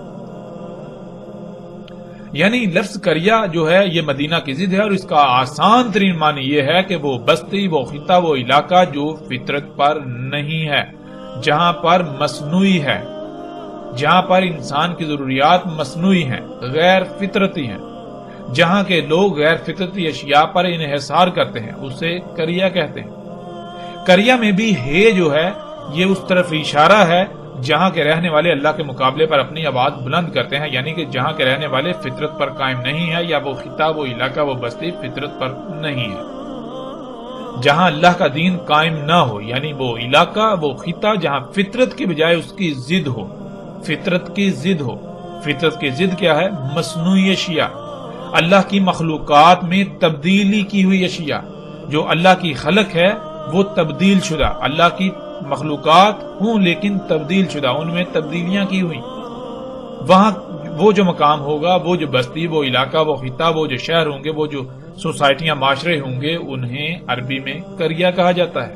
یعنی لفظ کریا جو ہے یہ مدینہ کی ضد ہے, اور اس کا آسان ترین معنی یہ ہے کہ وہ بستی, وہ خطہ, وہ علاقہ جو فطرت پر نہیں ہے, جہاں پر مصنوعی ہے, جہاں پر انسان کی ضروریات مصنوعی ہیں, غیر فطرتی ہیں, جہاں کے لوگ غیر فطرتی اشیاء پر انحصار کرتے ہیں, اسے کریا کہتے ہیں. کریا میں بھی ہے جو ہے یہ اس طرف اشارہ ہے جہاں کے رہنے والے اللہ کے مقابلے پر اپنی آواز بلند کرتے ہیں, یعنی کہ جہاں کے رہنے والے فطرت پر قائم نہیں ہے, یا وہ خطہ, وہ علاقہ, وہ بستی فطرت پر نہیں ہے. جہاں اللہ کا دین قائم نہ ہو, یعنی وہ علاقہ, وہ خطہ جہاں فطرت کی بجائے اس کی ضد ہو, فطرت کی ضد ہو. فطرت کی ضد کیا ہے؟ مصنوعی اشیاء, اللہ کی مخلوقات میں تبدیلی کی ہوئی اشیاء. جو اللہ کی خلق ہے وہ تبدیل شدہ, اللہ کی مخلوقات ہوں لیکن تبدیل شدہ, ان میں تبدیلیاں کی ہوئی. وہاں وہ جو مقام ہوگا, وہ جو بستی, وہ علاقہ, وہ خطہ, وہ جو شہر ہوں گے, وہ جو سوسائٹیاں, معاشرے ہوں گے, انہیں عربی میں کریا کہا جاتا ہے.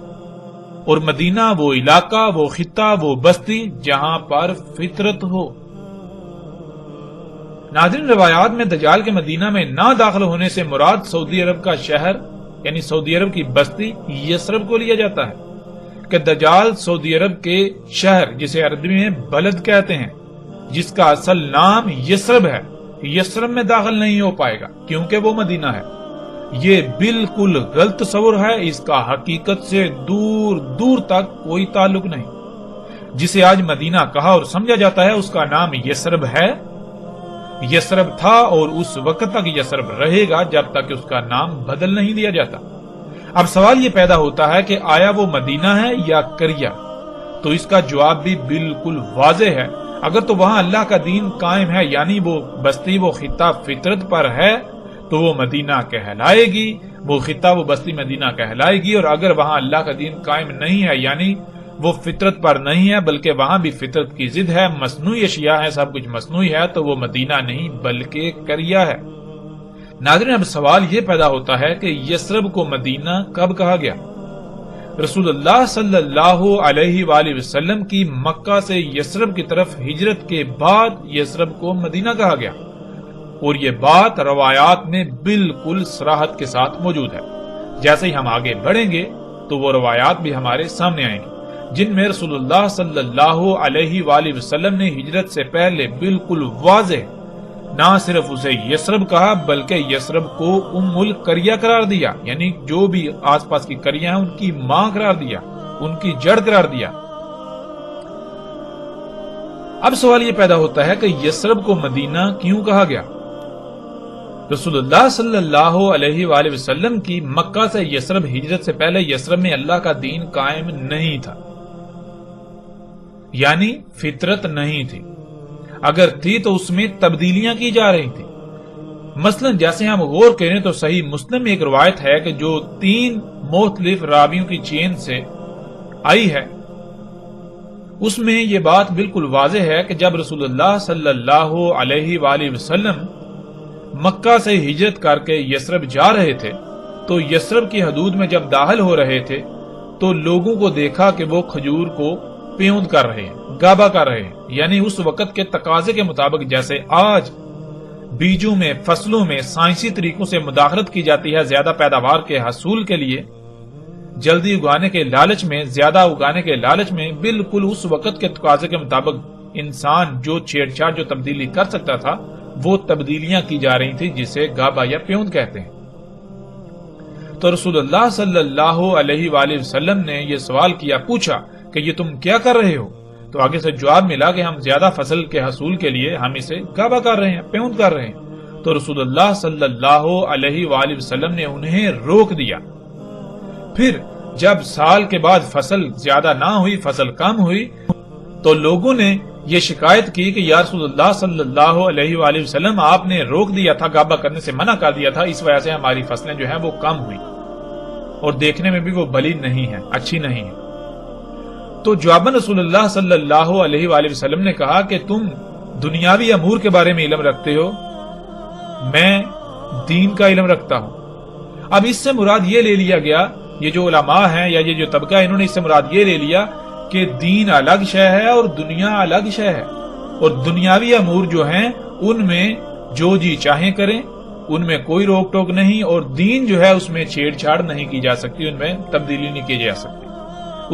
اور مدینہ وہ علاقہ, وہ خطہ, وہ بستی جہاں پر فطرت ہو. ناظرین, روایات میں دجال کے مدینہ میں نہ داخل ہونے سے مراد سعودی عرب کا شہر یعنی سعودی عرب کی بستی یثرب کو لیا جاتا ہے کہ دجال سعودی عرب کے شہر جسے عربی میں بلد کہتے ہیں, جس کا اصل نام یثرب ہے, یثرب میں داخل نہیں ہو پائے گا کیونکہ وہ مدینہ ہے. یہ بالکل غلط تصور ہے, اس کا حقیقت سے دور دور تک کوئی تعلق نہیں. جسے آج مدینہ کہا اور سمجھا جاتا ہے اس کا نام یثرب ہے, یثرب تھا اور اس وقت تک یثرب رہے گا جب تک اس کا نام بدل نہیں دیا جاتا. اب سوال یہ پیدا ہوتا ہے کہ آیا وہ مدینہ ہے یا کریا؟ تو اس کا جواب بھی بالکل واضح ہے. اگر تو وہاں اللہ کا دین قائم ہے یعنی وہ بستی, وہ خطہ فطرت پر ہے تو وہ مدینہ کہلائے گی, وہ خطہ, وہ بستی مدینہ کہلائے گی. اور اگر وہاں اللہ کا دین قائم نہیں ہے یعنی وہ فطرت پر نہیں ہے بلکہ وہاں بھی فطرت کی ضد ہے, مصنوعی اشیاء ہے, سب کچھ مصنوعی ہے, تو وہ مدینہ نہیں بلکہ کریا ہے. ناظرین, اب سوال یہ پیدا ہوتا ہے کہ یثرب کو مدینہ کب کہا گیا؟ رسول اللہ صلی اللہ علیہ وآلہ وسلم کی مکہ سے یثرب کی طرف ہجرت کے بعد یثرب کو مدینہ کہا گیا, اور یہ بات روایات میں بالکل صراحت کے ساتھ موجود ہے. جیسے ہی ہم آگے بڑھیں گے تو وہ روایات بھی ہمارے سامنے آئیں گی. جن میں رسول اللہ صلی اللہ علیہ وآلہ وسلم نے ہجرت سے پہلے بالکل واضح نہ صرف اسے یثرب کہا بلکہ یثرب کو ام القریہ قرار دیا، یعنی جو بھی آس پاس کی قریہ ہیں ان کی ماں قرار دیا، ان کی جڑ قرار دیا۔ اب سوال یہ پیدا ہوتا ہے کہ یثرب کو مدینہ کیوں کہا گیا؟ رسول اللہ صلی اللہ علیہ وآلہ وسلم کی مکہ سے یثرب ہجرت سے پہلے یثرب میں اللہ کا دین قائم نہیں تھا، یعنی فطرت نہیں تھی، اگر تھی تو اس میں تبدیلیاں کی جا رہی تھی۔ مثلا جیسے ہم غور کریں تو صحیح مسلم میں ایک روایت ہے کہ جو 3 مختلف راویوں کی چین سے آئی ہے، اس میں یہ بات بالکل واضح ہے کہ جب رسول اللہ صلی اللہ علیہ وآلہ وسلم مکہ سے ہجرت کر کے یثرب جا رہے تھے تو یثرب کی حدود میں جب داخل ہو رہے تھے تو لوگوں کو دیکھا کہ وہ کھجور کو پیوند کر رہے ہیں، گابا کر رہے ہیں، یعنی اس وقت کے تقاضے کے مطابق جیسے آج بیجوں میں، فصلوں میں سائنسی طریقوں سے مداخلت کی جاتی ہے زیادہ پیداوار کے حصول کے لیے، جلدی اگانے کے لالچ میں، زیادہ اگانے کے لالچ میں، بالکل اس وقت کے تقاضے کے مطابق انسان جو چھیڑ چھاڑ جو تبدیلی کر سکتا تھا وہ تبدیلیاں کی جا رہی تھی، جسے گابا یا پیوند کہتے ہیں۔ تو رسول اللہ صلی اللہ علیہ وآلہ وسلم نے یہ سوال کیا، پوچھا کہ یہ تم کیا کر رہے ہو؟ تو آگے سے جواب ملا کہ ہم زیادہ فصل کے حصول کے لیے ہم اسے گابا کر رہے ہیں، پیوند کر رہے ہیں۔ تو رسول اللہ صلی اللہ علیہ وآلہ وسلم نے انہیں روک دیا۔ پھر جب سال کے بعد فصل زیادہ نہ ہوئی، فصل کم ہوئی، تو لوگوں نے یہ شکایت کی کہ یا رسول اللہ صلی اللہ علیہ وآلہ وسلم آپ نے روک دیا تھا، گابا کرنے سے منع کر دیا تھا، اس وجہ سے ہماری فصلیں جو ہیں وہ کم ہوئی اور دیکھنے میں بھی وہ بلی نہیں ہے، اچھی نہیں ہے۔ تو جواباً رسول اللہ صلی اللہ علیہ وآلہ وسلم نے کہا کہ تم دنیاوی امور کے بارے میں علم رکھتے ہو، میں دین کا علم رکھتا ہوں۔ اب اس سے مراد یہ لے لیا گیا، یہ جو علماء ہیں یا یہ جو طبقہ ہے انہوں نے اس سے مراد یہ لے لیا کہ دین الگ شے ہے اور دنیا الگ شے ہے، اور دنیاوی امور جو ہیں ان میں جو جی چاہیں کریں، ان میں کوئی روک ٹوک نہیں، اور دین جو ہے اس میں چھیڑ چھاڑ نہیں کی جا سکتی، ان میں تبدیلی نہیں کی جا سکتی،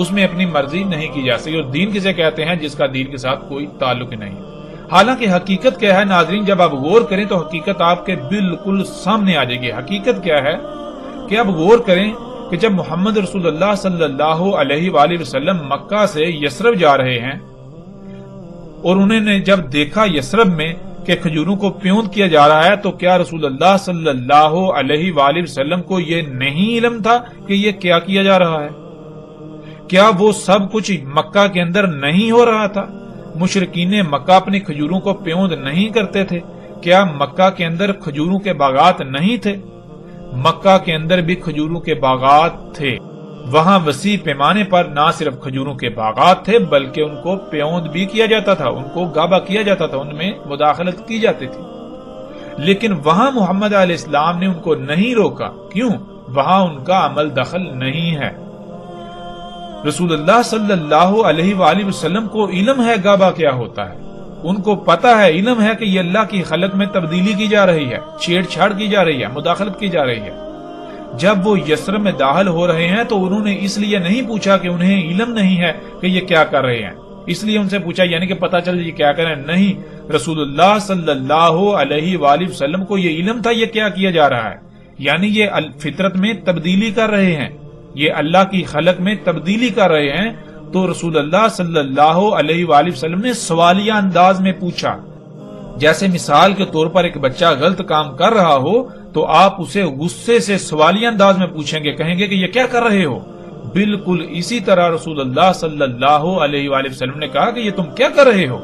اس میں اپنی مرضی نہیں کی جا سکتی۔ اور دین کسے کہتے ہیں؟ جس کا دین کے ساتھ کوئی تعلق نہیں۔ حالانکہ حقیقت کیا ہے ناظرین، جب آپ غور کریں تو حقیقت آپ کے بالکل سامنے آ جائے گی۔ حقیقت کیا ہے کہ آپ غور کریں کہ جب محمد رسول اللہ صلی اللہ علیہ وآلہ وسلم مکہ سے یثرب جا رہے ہیں اور انہوں نے جب دیکھا یثرب میں کہ کھجوروں کو پیوند کیا جا رہا ہے، تو کیا رسول اللہ صلی اللہ علیہ وآلہ وسلم کو یہ نہیں علم تھا کہ یہ کیا جا رہا ہے؟ کیا وہ سب کچھ مکہ کے اندر نہیں ہو رہا تھا؟ مشرکین مکہ اپنی کھجوروں کو پیوند نہیں کرتے تھے؟ کیا مکہ کے اندر کھجوروں کے باغات نہیں تھے؟ مکہ کے اندر بھی کھجوروں کے باغات تھے، وہاں وسیع پیمانے پر نہ صرف کھجوروں کے باغات تھے بلکہ ان کو پیوند بھی کیا جاتا تھا، ان کو گابا کیا جاتا تھا، ان میں مداخلت کی جاتی تھی۔ لیکن وہاں محمد علیہ السلام نے ان کو نہیں روکا، کیوں؟ وہاں ان کا عمل دخل نہیں ہے۔ رسول اللہ صلی اللہ علیہ وآلہ وسلم کو علم ہے گابا کیا ہوتا ہے، ان کو پتا ہے، علم ہے کہ یہ اللہ کی خلق میں تبدیلی کی جا رہی ہے، چھیڑ چھاڑ کی جا رہی ہے، مداخلت کی جا رہی ہے۔ جب وہ یثرب میں داخل ہو رہے ہیں تو انہوں نے اس لیے نہیں پوچھا کہ انہیں علم نہیں ہے کہ یہ کیا کر رہے ہیں، اس لیے ان سے پوچھا یعنی کہ پتا چل یہ کیا کر رہے ہیں، نہیں، رسول اللہ صلی اللہ علیہ وآلہ وسلم کو یہ علم تھا یہ کیا جا رہا ہے، یعنی یہ فطرت میں تبدیلی کر رہے ہیں، یہ اللہ کی خلق میں تبدیلی کر رہے ہیں۔ تو رسول اللہ صلی اللہ علیہ وآلہ وسلم نے سوالیہ انداز میں پوچھا، جیسے مثال کے طور پر ایک بچہ غلط کام کر رہا ہو تو آپ اسے غصے سے سوالیہ انداز میں پوچھیں گے، کہیں گے کہ یہ کیا کر رہے ہو؟ بالکل اسی طرح رسول اللہ صلی اللہ علیہ وآلہ وسلم نے کہا کہ یہ تم کیا کر رہے ہو؟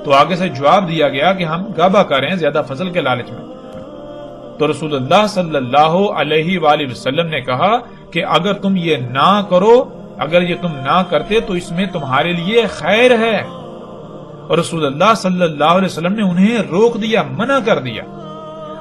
تو آگے سے جواب دیا گیا کہ ہم گابا کر رہے ہیں زیادہ فصل کے لالچ میں۔ تو رسول اللہ صلی اللہ علیہ وآلہ وسلم نے کہا کہ اگر تم یہ نہ کرو، اگر یہ تم نہ کرتے تو اس میں تمہارے لیے خیر ہے، اور رسول اللہ صلی اللہ علیہ وسلم نے انہیں روک دیا، منع کر دیا۔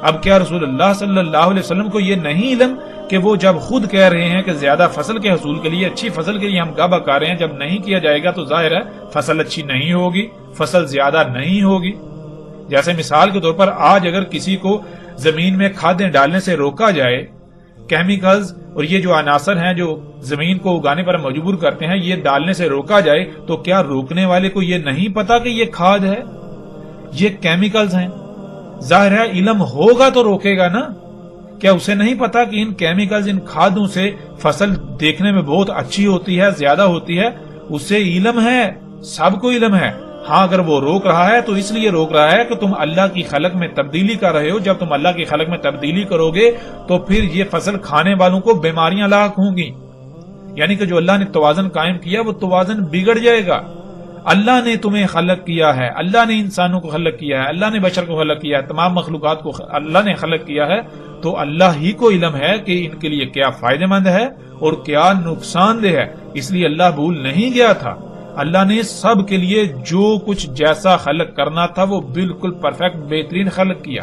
اب کیا رسول اللہ صلی اللہ علیہ وسلم کو یہ نہیں علم کہ وہ جب خود کہہ رہے ہیں کہ زیادہ فصل کے حصول کے لیے، اچھی فصل کے لیے ہم گابا کر رہے ہیں، جب نہیں کیا جائے گا تو ظاہر ہے فصل اچھی نہیں ہوگی، فصل زیادہ نہیں ہوگی۔ جیسے مثال کے طور پر آج اگر کسی کو زمین میں کھادیں ڈالنے سے روکا جائے کیمیکلز اور یہ جو عناصر ہیں جو زمین کو اگانے پر مجبور کرتے ہیں، یہ ڈالنے سے روکا جائے، تو کیا روکنے والے کو یہ نہیں پتا کہ یہ کھاد ہے، یہ کیمیکلز ہیں؟ ظاہر ہے علم ہوگا تو روکے گا نا۔ کیا اسے نہیں پتا کہ ان کیمیکلز، ان کھادوں سے فصل دیکھنے میں بہت اچھی ہوتی ہے، زیادہ ہوتی ہے؟ اسے علم ہے، سب کو علم ہے۔ ہاں اگر وہ روک رہا ہے تو اس لیے روک رہا ہے کہ تم اللہ کی خلق میں تبدیلی کر رہے ہو۔ جب تم اللہ کی خلق میں تبدیلی کرو گے تو پھر یہ فصل کھانے والوں کو بیماریاں لاحق ہوں گی، یعنی کہ جو اللہ نے توازن قائم کیا وہ توازن بگڑ جائے گا۔ اللہ نے تمہیں خلق کیا ہے، اللہ نے انسانوں کو خلق کیا ہے، اللہ نے بشر کو خلق کیا ہے، تمام مخلوقات کو اللہ نے خلق کیا ہے، تو اللہ ہی کو علم ہے کہ ان کے لیے کیا فائدہ مند ہے اور کیا نقصان دہ ہے۔ اس لیے اللہ بھول نہیں گیا تھا، اللہ نے سب کے لیے جو کچھ جیسا خلق کرنا تھا وہ بالکل پرفیکٹ بہترین خلق کیا،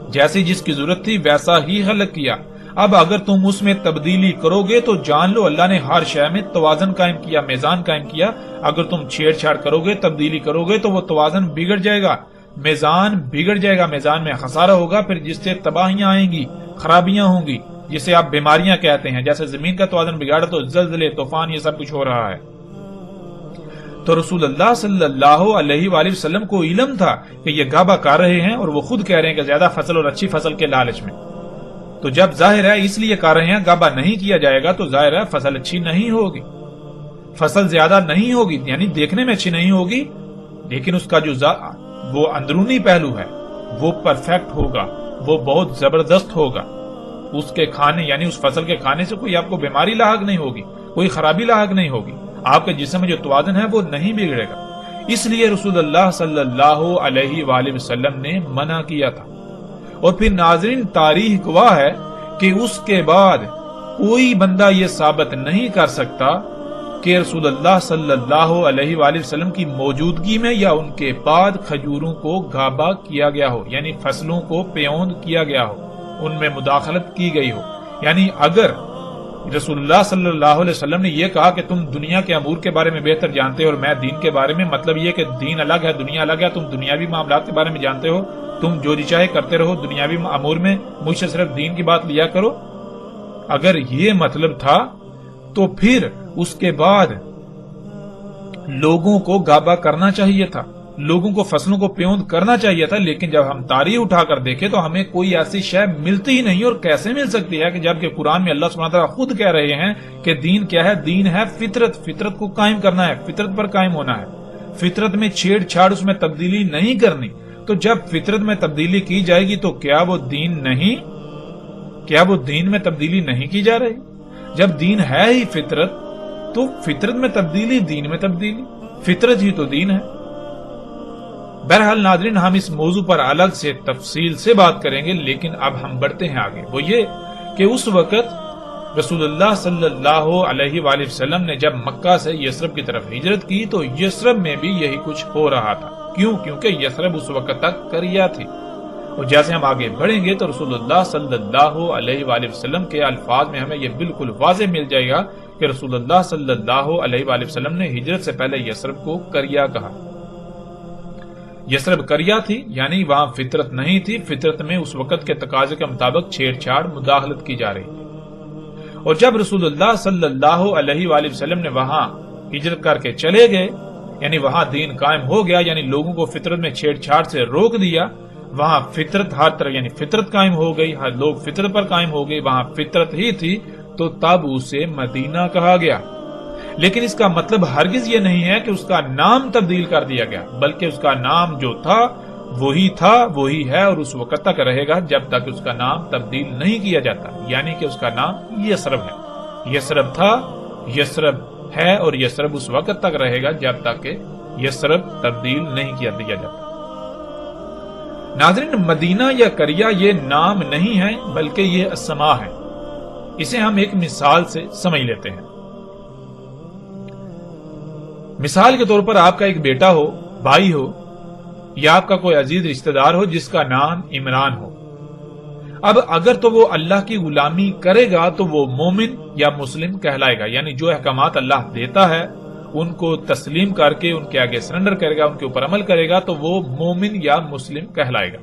جیسی جس کی ضرورت تھی ویسا ہی خلق کیا۔ اب اگر تم اس میں تبدیلی کرو گے تو جان لو اللہ نے ہر شے میں توازن قائم کیا، میزان قائم کیا۔ اگر تم چھیڑ چھاڑ کرو گے، تبدیلی کرو گے تو وہ توازن بگڑ جائے گا، میزان بگڑ جائے گا، میزان میں خسارہ ہوگا، پھر جس سے تباہیاں آئیں گی، خرابیاں ہوں گی، جسے آپ بیماریاں کہتے ہیں۔ جیسے زمین کا توازن بگاڑا تو زلزلے، طوفان، یہ سب کچھ ہو رہا ہے۔ تو رسول اللہ صلی اللہ علیہ وآلہ وسلم کو علم تھا کہ یہ غابہ کر رہے ہیں، اور وہ خود کہہ رہے ہیں کہ زیادہ فصل اور اچھی فصل کے لالچ میں۔ تو جب ظاہر ہے اس لیے کر رہے ہیں، غابہ نہیں کیا جائے گا تو ظاہر ہے فصل اچھی نہیں ہوگی، فصل زیادہ نہیں ہوگی، یعنی دیکھنے میں اچھی نہیں ہوگی، لیکن اس کا جو وہ اندرونی پہلو ہے وہ پرفیکٹ ہوگا، وہ بہت زبردست ہوگا۔ اس کے کھانے یعنی اس فصل کے کھانے سے کوئی آپ کو بیماری لاحق نہیں ہوگی، کوئی خرابی لاحق نہیں ہوگی، آپ کے جسم میں جو توازن ہے وہ نہیں بگڑے گا۔ اس لیے رسول اللہ صلی اللہ علیہ وآلہ وسلم نے منع کیا تھا۔ اور پھر ناظرین تاریخ گواہ ہے کہ اس کے بعد کوئی بندہ یہ ثابت نہیں کر سکتا کہ رسول اللہ صلی اللہ علیہ وآلہ وسلم کی موجودگی میں یا ان کے بعد کھجوروں کو غابہ کیا گیا ہو، یعنی فصلوں کو پیوند کیا گیا ہو، ان میں مداخلت کی گئی ہو۔ یعنی اگر رسول اللہ صلی اللہ علیہ وسلم نے یہ کہا کہ تم دنیا کے امور کے بارے میں بہتر جانتے ہو اور میں دین کے بارے میں، مطلب یہ کہ دین الگ ہے، دنیا الگ ہے، تم دنیاوی معاملات کے بارے میں جانتے ہو، تم جو جی چاہے کرتے رہو، دنیاوی امور میں مجھ سے صرف دین کی بات لیا کرو، اگر یہ مطلب تھا تو پھر اس کے بعد لوگوں کو غابہ کرنا چاہیے تھا، لوگوں کو فصلوں کو پیوند کرنا چاہیے تھا۔ لیکن جب ہم تاریخ اٹھا کر دیکھیں تو ہمیں کوئی ایسی شے ملتی ہی نہیں، اور کیسے مل سکتی ہے کہ جبکہ قرآن میں اللہ سبحانہ وتعالیٰ خود کہہ رہے ہیں کہ دین کیا ہے، دین ہے فطرت، فطرت کو قائم کرنا ہے، فطرت پر قائم ہونا ہے، فطرت میں چھیڑ چھاڑ، اس میں تبدیلی نہیں کرنی۔ تو جب فطرت میں تبدیلی کی جائے گی تو کیا وہ دین نہیں؟ کیا وہ دین میں تبدیلی نہیں کی جا رہی؟ جب دین ہے ہی فطرت تو فطرت میں تبدیلی، دین میں تبدیلی، فطرت ہی تو دین ہے۔ بہرحال ناظرین ہم اس موضوع پر الگ سے تفصیل سے بات کریں گے، لیکن اب ہم بڑھتے ہیں آگے۔ وہ یہ کہ اس وقت رسول اللہ صلی اللہ علیہ وآلہ وسلم نے جب مکہ سے یثرب کی طرف ہجرت کی تو یثرب میں بھی یہی کچھ ہو رہا تھا۔ کیوں؟ کیونکہ یثرب اس وقت تک قریہ تھی، اور جیسے ہم آگے بڑھیں گے تو رسول اللہ صلی اللہ علیہ وآلہ وسلم کے الفاظ میں ہمیں یہ بالکل واضح مل جائے گا کہ رسول اللہ صلی اللہ علیہ وآلہ وسلم نے ہجرت سے پہلے یثرب کو قریہ کہا۔ یثرب قریہ تھی، یعنی وہاں فطرت نہیں تھی، فطرت میں اس وقت کے تقاضے کے مطابق چھیڑ چھاڑ، مداخلت کی جا رہی تھی۔ اور جب رسول اللہ صلی اللہ علیہ وآلہ وسلم نے وہاں ہجرت کر کے چلے گئے، یعنی وہاں دین قائم ہو گیا، یعنی لوگوں کو فطرت میں چھیڑ چھاڑ سے روک دیا، وہاں فطرت ہر طرف یعنی فطرت قائم ہو گئی، ہر لوگ فطرت پر قائم ہو گئے، وہاں فطرت ہی تھی، تو تب اسے مدینہ کہا گیا۔ لیکن اس کا مطلب ہرگز یہ نہیں ہے کہ اس کا نام تبدیل کر دیا گیا، بلکہ اس کا نام جو تھا، وہی ہے اور اس وقت تک رہے گا جب تک اس کا نام تبدیل نہیں کیا جاتا، یعنی کہ اس کا نام یثرب ہے، یثرب تھا، یثرب ہے، اور یثرب اس وقت تک رہے گا جب تک کہ یثرب تبدیل نہیں کیا دیا جاتا۔ ناظرین مدینہ یا قریہ یہ نام نہیں ہے بلکہ یہ اسما ہے۔ اسے ہم ایک مثال سے سمجھ لیتے ہیں۔ مثال کے طور پر آپ کا ایک بیٹا ہو، بھائی ہو، یا آپ کا کوئی عزیز رشتہ دار ہو جس کا نام عمران ہو۔ اب اگر تو وہ اللہ کی غلامی کرے گا تو وہ مومن یا مسلم کہلائے گا، یعنی جو احکامات اللہ دیتا ہے ان کو تسلیم کر کے ان کے آگے سرنڈر کرے گا، ان کے اوپر عمل کرے گا تو وہ مومن یا مسلم کہلائے گا۔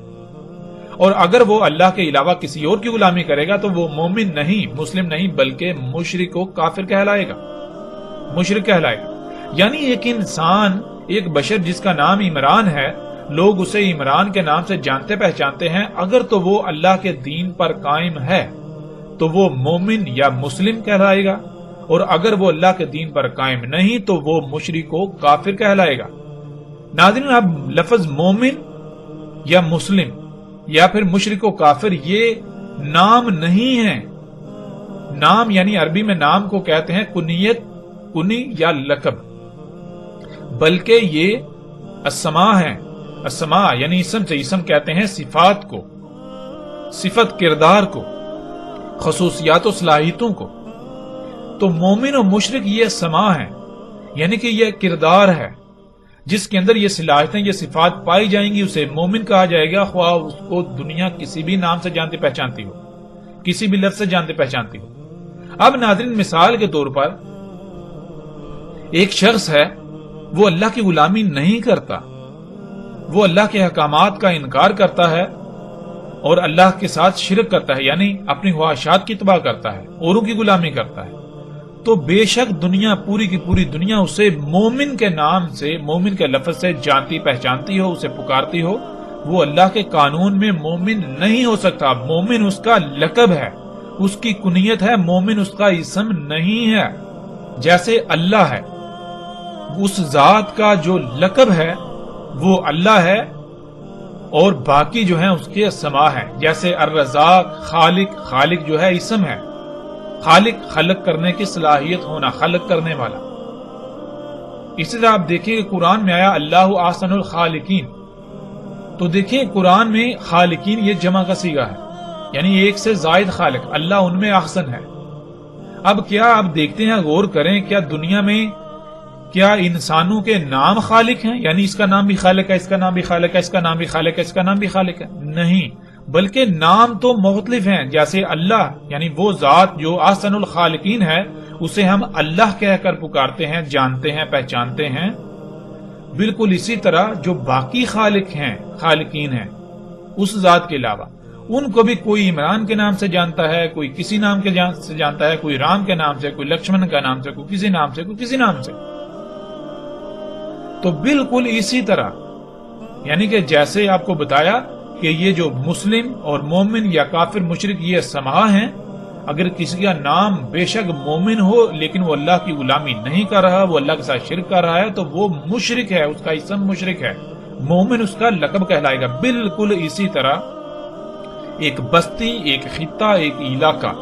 اور اگر وہ اللہ کے علاوہ کسی اور کی غلامی کرے گا تو وہ مومن نہیں، مسلم نہیں، بلکہ مشرک و کافر کہلائے گا، مشرک کہلائے گا۔ یعنی ایک انسان، ایک بشر جس کا نام عمران ہے، لوگ اسے عمران کے نام سے جانتے پہچانتے ہیں، اگر تو وہ اللہ کے دین پر قائم ہے تو وہ مومن یا مسلم کہلائے گا، اور اگر وہ اللہ کے دین پر قائم نہیں تو وہ مشرک و کافر کہلائے گا۔ ناظرین، اب لفظ مومن یا مسلم یا پھر مشرک و کافر یہ نام نہیں ہے۔ نام یعنی عربی میں نام کو کہتے ہیں کنیت، کنی یا لقب، بلکہ یہ اسماء ہے۔ اسماء یعنی اسم سے، اسم کہتے ہیں صفات کو، صفت کردار کو، خصوصیات و صلاحیتوں کو۔ تو مومن و مشرک یہ اسماء ہیں، یعنی کہ یہ کردار ہے جس کے اندر یہ صلاحیتیں، یہ صفات پائی جائیں گی، اسے مومن کہا جائے گا، خواہ اس کو دنیا کسی بھی نام سے جانتی پہچانتی ہو، کسی بھی لفظ سے جانتی پہچانتی ہو۔ اب ناظرین، مثال کے طور پر ایک شخص ہے، وہ اللہ کی غلامی نہیں کرتا، وہ اللہ کے احکامات کا انکار کرتا ہے اور اللہ کے ساتھ شرک کرتا ہے، یعنی اپنی خواہشات کی اتباع کرتا ہے، اوروں کی غلامی کرتا ہے، تو بے شک دنیا، پوری کی پوری دنیا اسے مومن کے نام سے، مومن کے لفظ سے جانتی پہچانتی ہو، اسے پکارتی ہو، وہ اللہ کے قانون میں مومن نہیں ہو سکتا۔ مومن اس کا لقب ہے، اس کی کنیت ہے، مومن اس کا اسم نہیں ہے۔ جیسے اللہ ہے، اس ذات کا جو لقب ہے وہ اللہ ہے، اور باقی جو ہیں اس کے اسماء ہیں، جیسے الرزاق، خالق، خالق جو ہے اسم ہے، خالق خلق کرنے کی صلاحیت ہونا، خلق کرنے والا۔ اسی طرح آپ دیکھیں کہ قرآن میں آیا اللہ احسن الخالقین، تو دیکھیں قرآن میں خالقین یہ جمع کا صیغہ ہے، یعنی ایک سے زائد خالق، اللہ ان میں احسن ہے۔ اب کیا آپ دیکھتے ہیں، غور کریں، کیا دنیا میں کیا انسانوں کے نام خالق ہیں؟ یعنی اس کا نام بھی خالق ہے، اس کا نام بھی خالق ہے، اس کا نام بھی خالق ہے، اس کا نام بھی خالق ہے؟ نہیں، بلکہ نام تو مختلف ہیں۔ جیسے اللہ یعنی وہ ذات جو احسن الخالقین ہے، اسے ہم اللہ کہہ کر پکارتے ہیں، جانتے ہیں، پہچانتے ہیں۔ بالکل اسی طرح جو باقی خالق ہیں، خالقین ہیں اس ذات کے علاوہ، ان کو بھی کوئی عمران کے نام سے جانتا ہے، کوئی کسی نام کے سے جانتا ہے، کوئی رام کے نام سے، کوئی لکشمن کا نام سے، کوئی کسی نام سے، کوئی کسی نام سے۔ تو بالکل اسی طرح، یعنی کہ جیسے آپ کو بتایا کہ یہ جو مسلم اور مومن یا کافر مشرک یہ اسماء ہیں، اگر کسی کا نام بے شک مومن ہو لیکن وہ اللہ کی غلامی نہیں کر رہا، وہ اللہ کے ساتھ شرک کر رہا ہے، تو وہ مشرک ہے، اس کا اسم مشرک ہے، مومن اس کا لقب کہلائے گا۔ بالکل اسی طرح ایک بستی، ایک خطہ، ایک علاقہ،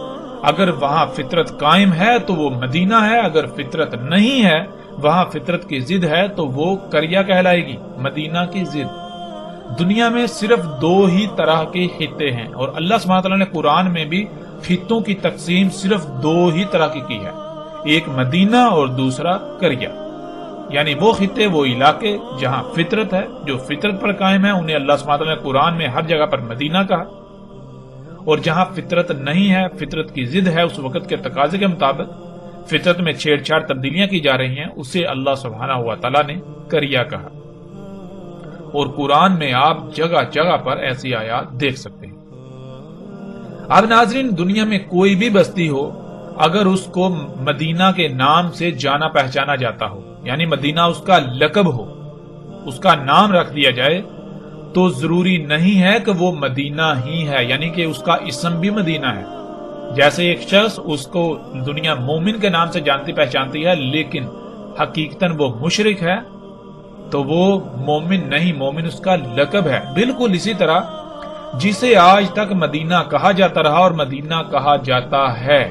اگر وہاں فطرت قائم ہے تو وہ مدینہ ہے، اگر فطرت نہیں ہے، وہاں فطرت کی ضد ہے، تو وہ قریہ کہلائے گی، مدینہ کی ضد۔ دنیا میں صرف دو ہی طرح کے خطے ہیں، اور اللہ سبحانہ وتعالیٰ نے قرآن میں بھی خطوں کی تقسیم صرف دو ہی طرح کی ہے، ایک مدینہ اور دوسرا قریہ۔ یعنی وہ خطے، وہ علاقے جہاں فطرت ہے، جو فطرت پر قائم ہے، انہیں اللہ سبحانہ وتعالیٰ نے قرآن میں ہر جگہ پر مدینہ کہا، اور جہاں فطرت نہیں ہے، فطرت کی ضد ہے، اس وقت کے تقاضے کے مطابق فطرت میں چھیڑ چھاڑ تبدیلیاں کی جا رہی ہیں، اسے اللہ سبحانہ و تعالیٰ نے قریہ کہا۔ اور قرآن میں آپ جگہ جگہ پر ایسی آیات دیکھ سکتے ہیں۔ اب ناظرین، دنیا میں کوئی بھی بستی ہو، اگر اس کو مدینہ کے نام سے جانا پہچانا جاتا ہو، یعنی مدینہ اس کا لقب ہو، اس کا نام رکھ دیا جائے، تو ضروری نہیں ہے کہ وہ مدینہ ہی ہے، یعنی کہ اس کا اسم بھی مدینہ ہے۔ جیسے ایک شخص، اس کو دنیا مومن کے نام سے جانتی پہچانتی ہے، لیکن حقیقتاً وہ مشرک ہے، تو وہ مومن نہیں، مومن اس کا لقب ہے۔ بالکل اسی طرح جسے آج تک مدینہ کہا جاتا رہا اور مدینہ کہا جاتا ہے،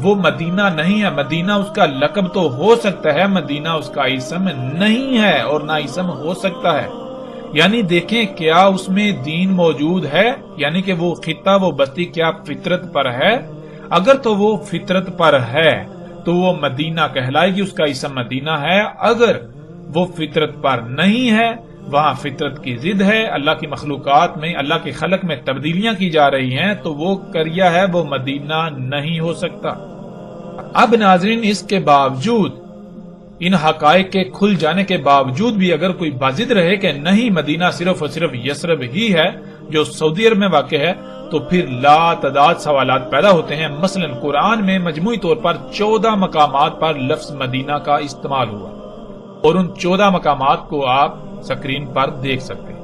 وہ مدینہ نہیں ہے۔ مدینہ اس کا لقب تو ہو سکتا ہے، مدینہ اس کا اسم نہیں ہے، اور نہ اسم ہو سکتا ہے۔ یعنی دیکھیں کیا اس میں دین موجود ہے، یعنی کہ وہ خطہ، وہ بستی کیا فطرت پر ہے؟ اگر تو وہ فطرت پر ہے تو وہ مدینہ کہلائے گی، اس کا اسم مدینہ ہے۔ اگر وہ فطرت پر نہیں ہے، وہاں فطرت کی ضد ہے، اللہ کی مخلوقات میں، اللہ کے خلق میں تبدیلیاں کی جا رہی ہیں، تو وہ قریہ ہے، وہ مدینہ نہیں ہو سکتا۔ اب ناظرین، اس کے باوجود، ان حقائق کے کھل جانے کے باوجود بھی اگر کوئی بازد رہے کہ نہیں، مدینہ صرف اور صرف یثرب ہی ہے، جو سعودی عرب میں واقع ہے تو پھر لا تعداد سوالات پیدا ہوتے ہیں۔ مثلا قرآن میں مجموعی طور پر 14 مقامات پر لفظ مدینہ کا استعمال ہوا اور ان 14 مقامات کو آپ سکرین پر دیکھ سکتے ہیں۔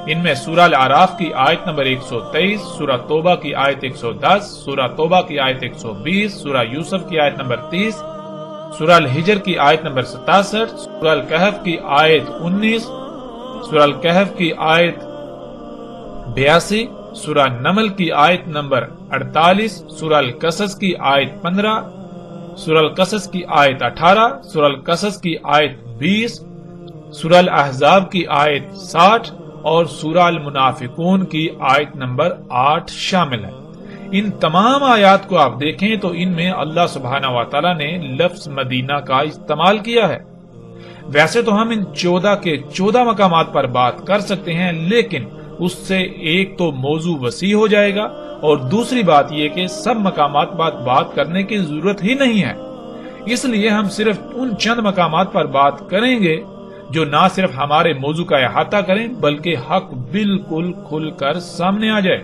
ان میں سورہ الاعراف کی آیت نمبر 123، سورہ توبہ کی آیت 110، سورہ توبہ کی آیت 120، سورہ یوسف کی آیت نمبر 30، سورہ الحجر کی آیت نمبر 67، سورہ الکہف کی آیت 19، سورہ الکہف کی آیت 82، سورہ نمل کی آیت نمبر 48، سورہ القصص کی آیت 15، سورہ القصص کی آیت 18، سورہ القصص کی آیت 20، سورہ الاحزاب کی آیت 60 اور سورہ المنافقون کی آیت نمبر 8 شامل ہے۔ ان تمام آیات کو آپ دیکھیں تو ان میں اللہ سبحانہ و تعالی نے لفظ مدینہ کا استعمال کیا ہے۔ ویسے تو ہم ان 14 کے 14 مقامات پر بات کر سکتے ہیں، لیکن اس سے ایک تو موضوع وسیع ہو جائے گا اور دوسری بات یہ کہ سب مقامات پر بات کرنے کی ضرورت ہی نہیں ہے۔ اس لیے ہم صرف ان چند مقامات پر بات کریں گے جو نہ صرف ہمارے موضوع کا احاطہ کریں بلکہ حق بالکل کھل کر سامنے آ جائے۔